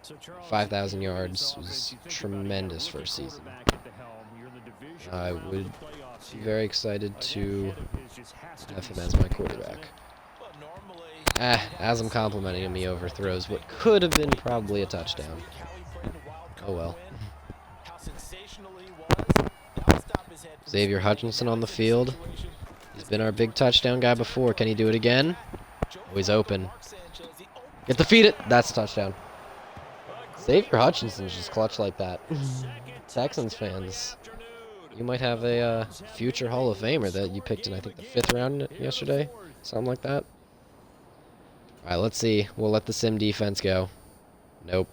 So Charles, 5,000 you look at yards this was offense, you think about tremendous a for a rookie season. quarterback at the helm. You're in the divisional I round of would the playoffs be here. very excited A net to hit of his just has to have be him as my something, doesn't quarterback. it? Well, normally, As I'm complimenting him, he overthrows what could have been probably a touchdown. how he played the wild Oh card well. win, how sensational he was. Now stop his head from Xavier spinning. Hutchinson Now on the he's in a field. situation He's been our big touchdown guy before. Can he do it again? Oh, he's open. Mark Sanchez, the open Get the feed it. That's a touchdown. Xavier Hutchinson's just clutch like that. Texans fans, you might have a future Hall of Famer that you picked in, I think, the 5th round yesterday. Something like that. All right, let's see. We'll let the sim defense go. Nope.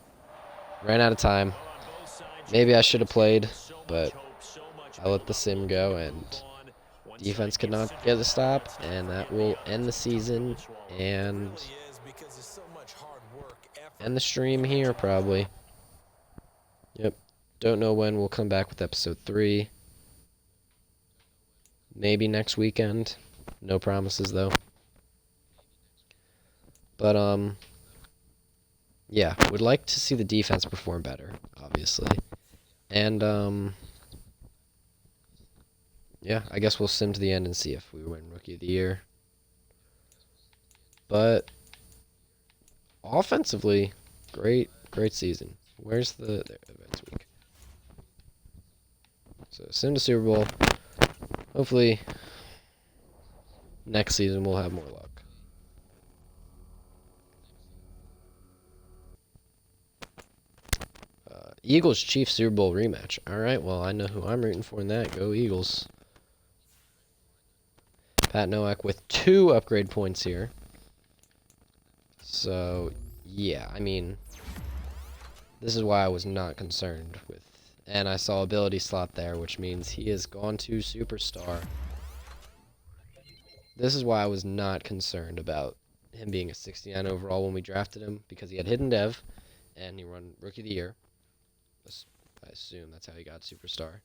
Ran out of time. Maybe I should have played, but I let the sim go, and defense could not get a stop, and that will end the season and really is because there's so much hard work, effort. end the stream here, probably. Yep. Don't know when we'll come back with episode 3. Maybe next weekend. No promises, though. But, yeah, would like to see the defense perform better, obviously. And, yeah, I guess we'll sim to the end and see if we win Rookie of the Year. But, offensively, great season. Where's the events week? So, sim to Super Bowl. Hopefully, next season we'll have more luck. Eagles Chiefs Super Bowl rematch. All right, well, I know who I'm rooting for in that. Go Eagles. Pat Nowak with 2 upgrade points here. So, yeah, I mean, this is why I was not concerned with. And I saw ability slot there, which means he has gone to superstar. This is why I was not concerned about him being a 69 overall when we drafted him, because he had hidden dev, and he won Rookie of the Year. I assume that's how he got superstar.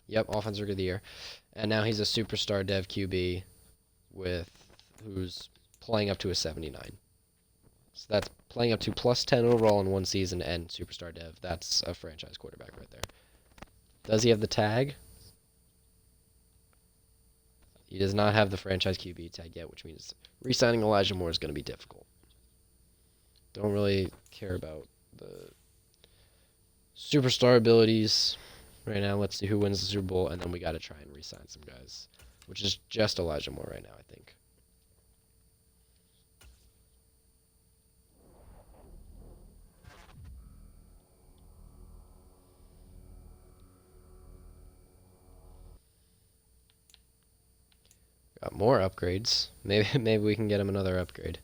Yep, Offensive Rookie of the Year. And now he's a superstar dev QB who's playing up to a 79. So that's playing up to plus 10 overall in one season and superstar dev. That's a franchise quarterback right there. Does he have the tag? He does not have the franchise QB tag yet, which means re-signing Elijah Moore is going to be difficult. Don't really care about the superstar abilities right now. Let's see who wins the Super Bowl, and then we got to try and re-sign some guys, which is just Elijah Moore right now, I think. Got more upgrades. Maybe we can get him another upgrade.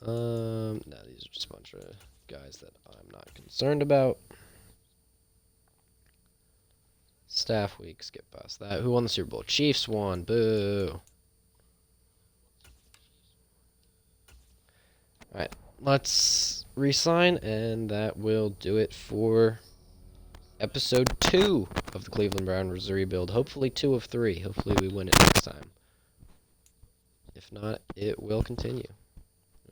No, these are just a bunch of guys that I'm not concerned about. Staff week, skip past that. Who won the Super Bowl? Chiefs won. Boo. Alright, let's re-sign, and that will do it for episode 2 of the Cleveland Browns rebuild. Hopefully 2 of 3. Hopefully we win it next time. If not, it will continue.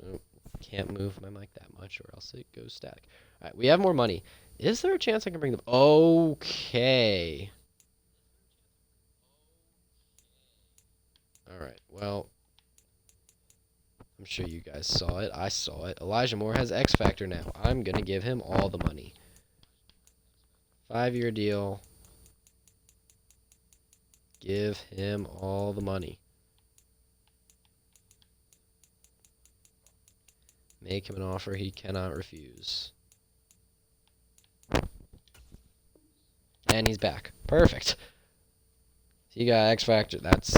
Oh, can't move my mic that much or else it goes static. Alright, we have more money. Is there a chance I can bring them? Okay. Alright, well, I'm sure you guys saw it. I saw it. Elijah Moore has X Factor now. I'm going to give him all the money. 5-year deal. Give him all the money. Make him an offer he cannot refuse. And he's back. Perfect. He got X Factor. That's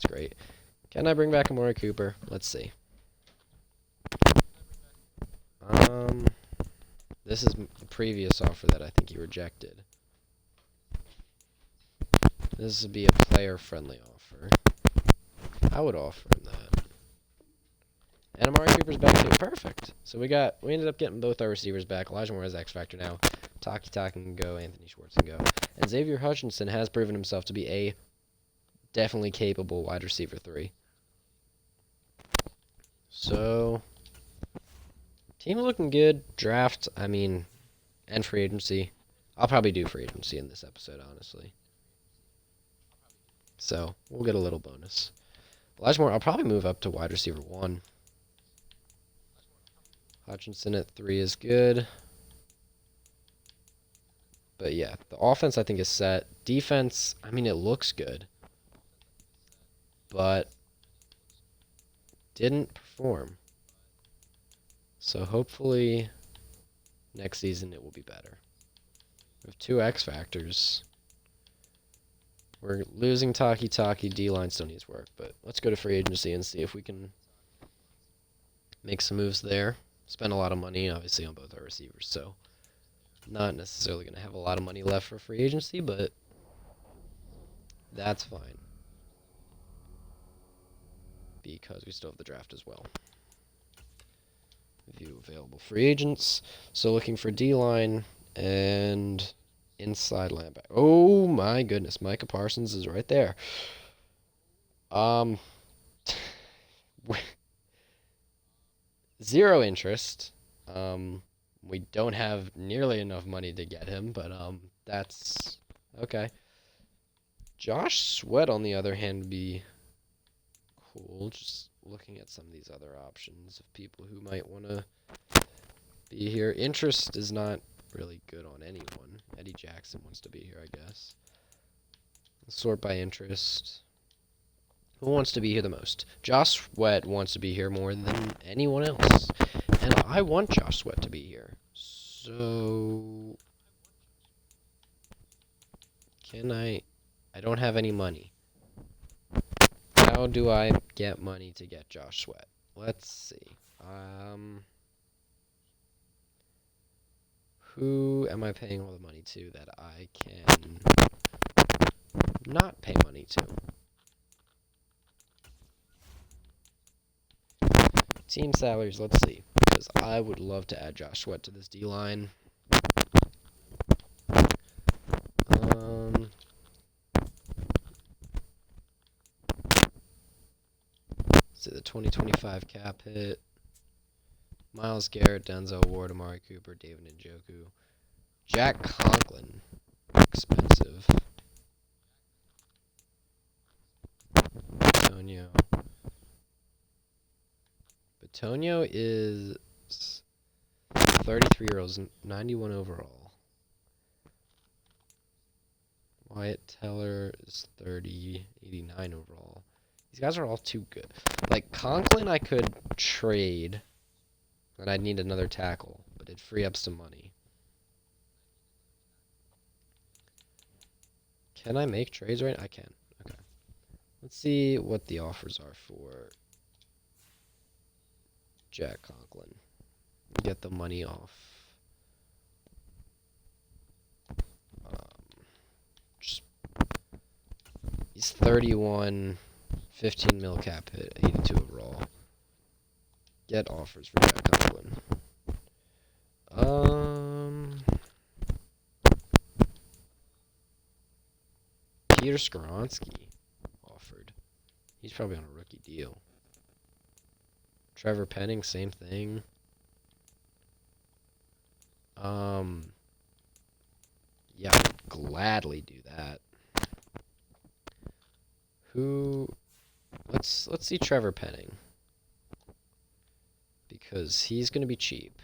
great. Can I bring back Amari Cooper? Let's see. This is the previous offer that I think he rejected. This would be a player-friendly offer. I would offer him that. And Amari Cooper's back too. Perfect. So we ended up getting both our receivers back. Elijah Moore has X Factor now. Taki can go. Anthony Schwartz can go. And Xavier Hutchinson has proven himself to be a definitely capable wide receiver 3. So, team's looking good. Draft, I mean, and free agency. I'll probably do free agency in this episode, honestly. So, we'll get a little bonus. Elijah Moore, I'll probably move up to wide receiver 1. Hutchinson at 3 is good. But yeah, the offense I think is set. Defense, I mean, it looks good. But didn't perform. So hopefully next season it will be better. We have 2 X Factors. We're losing Taki. D-line still needs work, but let's go to free agency and see if we can make some moves there. Spend a lot of money, obviously, on both our receivers, so not necessarily going to have a lot of money left for free agency, but that's fine. Because we still have the draft as well. View available free agents. So looking for D-line and inside linebacker. Oh my goodness, Micah Parsons is right there. Zero interest. We don't have nearly enough money to get him, but that's okay. Josh Sweat, on the other hand, would be cool. Just looking at some of these other options of people who might want to be here. Interest is not really good on anyone. Eddie Jackson wants to be here, I guess. Let's sort by interest. Who wants to be here the most? Josh Sweat wants to be here more than anyone else. And I want Josh Sweat to be here. So, can I don't have any money. How do I get money to get Josh Sweat? Let's see. Who am I paying all the money to that I can not pay money to? Team salaries, let's see. Because I would love to add Josh Sweat to this D-line. See the 2025 cap hit. Myles Garrett, Denzel Ward, Amari Cooper, David Njoku. Jack Conklin. Expensive. Batonio is 33 years old, 91 overall. Wyatt Teller is 30, 89 overall. These guys are all too good. Like, Conklin I could trade, and I'd need another tackle, but it'd free up some money. Can I make trades right now? I can. Okay. Let's see what the offers are for Jack Conklin. Get the money off. He's 31, 15 mil cap hit, 82 overall. Get offers for Jack Conklin. Peter Skoronski offered. He's probably on a rookie deal. Trevor Penning, same thing. Yeah, I would gladly do that. Who? Let's see Trevor Penning, because he's gonna be cheap.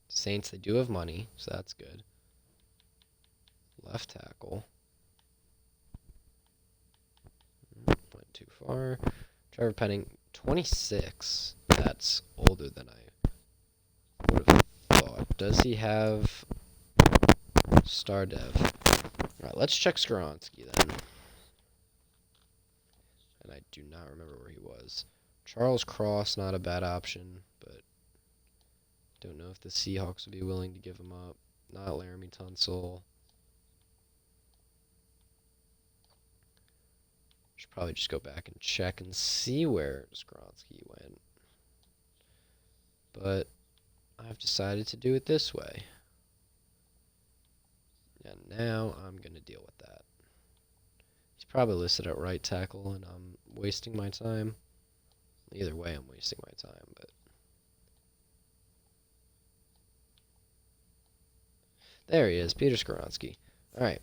Saints, they do have money, so that's good. Left tackle. Went too far. Trevor Penning, 26. That's older than I would have thought. Does he have star dev? Alright, let's check Skoronski then. And I do not remember where he was. Charles Cross, not a bad option, but don't know if the Seahawks would be willing to give him up. Not Laramie Tunsil. Should probably just go back and check and see where Skoronski went. But I've decided to do it this way. And now I'm going to deal with that. He's probably listed at right tackle, and I'm wasting my time. Either way, I'm wasting my time, but there he is, Peter Skoronski. Alright.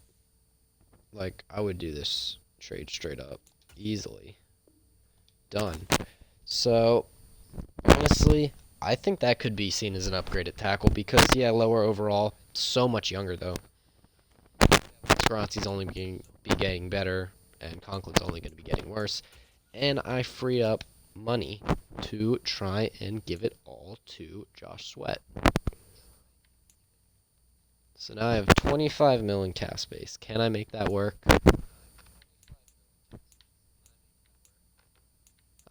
Like, I would do this trade straight up. Easily. Done. So, honestly, I think that could be seen as an upgraded tackle because, yeah, lower overall. So much younger, though. Skoronski's only be getting better, and Conklin's only going to be getting worse. And I free up money to try and give it all to Josh Sweat. So now I have 25 mil in cap space. Can I make that work?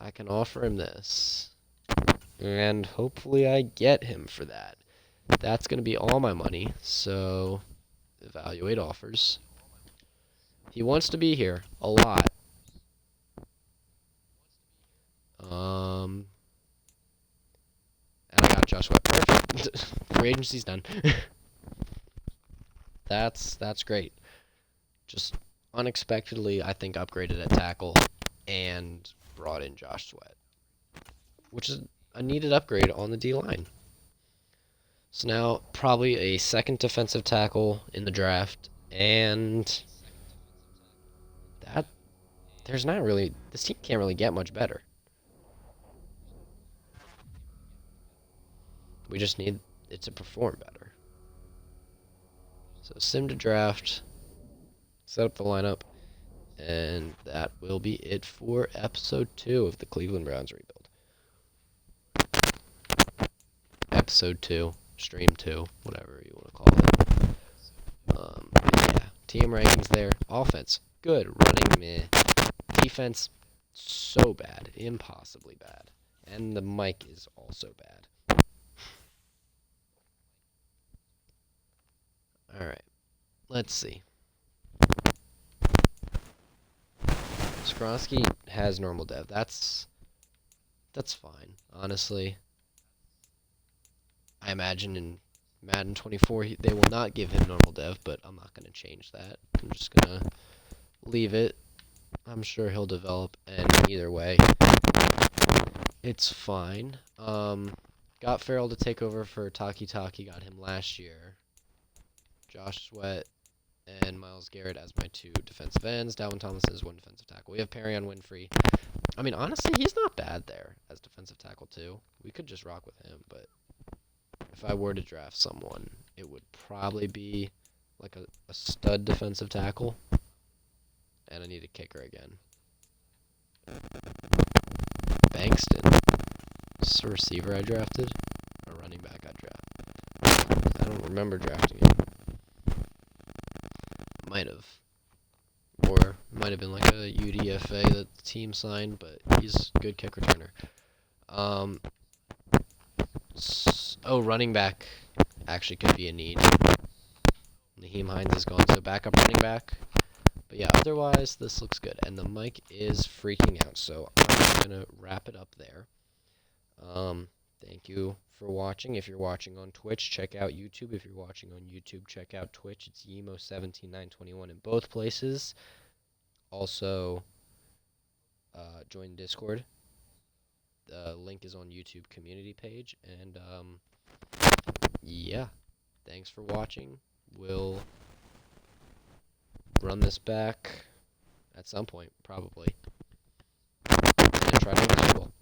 I can offer him this. And hopefully I get him for that. That's going to be all my money. So, evaluate offers. He wants to be here a lot. And I got Josh Sweat. Perfect. Free agency's done. That's great. Just unexpectedly, I think, upgraded at tackle and brought in Josh Sweat, which is a needed upgrade on the D-line. So now, probably a second defensive tackle in the draft, and that, there's not really, this team can't really get much better. We just need it to perform better. So sim to draft, set up the lineup, and that will be it for episode 2 of the Cleveland Browns rebuild. Episode 2, stream 2, whatever you want to call it. Yeah, team rankings there. Offense, good. Running, meh. Defense, so bad. Impossibly bad. And the mic is also bad. Alright, let's see. Skoronski has normal dev. That's fine, honestly. I imagine in Madden 24 they will not give him normal dev, but I'm not going to change that. I'm just going to leave it. I'm sure he'll develop, and either way, it's fine. Got Farrell to take over for Taki. Got him last year. Josh Sweat and Myles Garrett as my 2 defensive ends. Dalvin Tomlinson is 1 defensive tackle. We have Perrion Winfrey. I mean, honestly, he's not bad there as defensive tackle, too. We could just rock with him, but if I were to draft someone, it would probably be like a stud defensive tackle. And I need a kicker again. Bankston. Is this a receiver I drafted? Or running back I drafted? I don't remember drafting him. Might have. Or might have been like a UDFA that the team signed, but he's a good kick returner. Running back actually could be a need. Naheem Hines is gone, so backup running back. But yeah, otherwise, this looks good. And the mic is freaking out, so I'm going to wrap it up there. Thank you for watching. If you're watching on Twitch, check out YouTube. If you're watching on YouTube, check out Twitch. It's Yemo17921 in both places. Also, join Discord. The link is on YouTube community page. And yeah, thanks for watching. We'll run this back at some point, probably, and try to win the Super Bowl.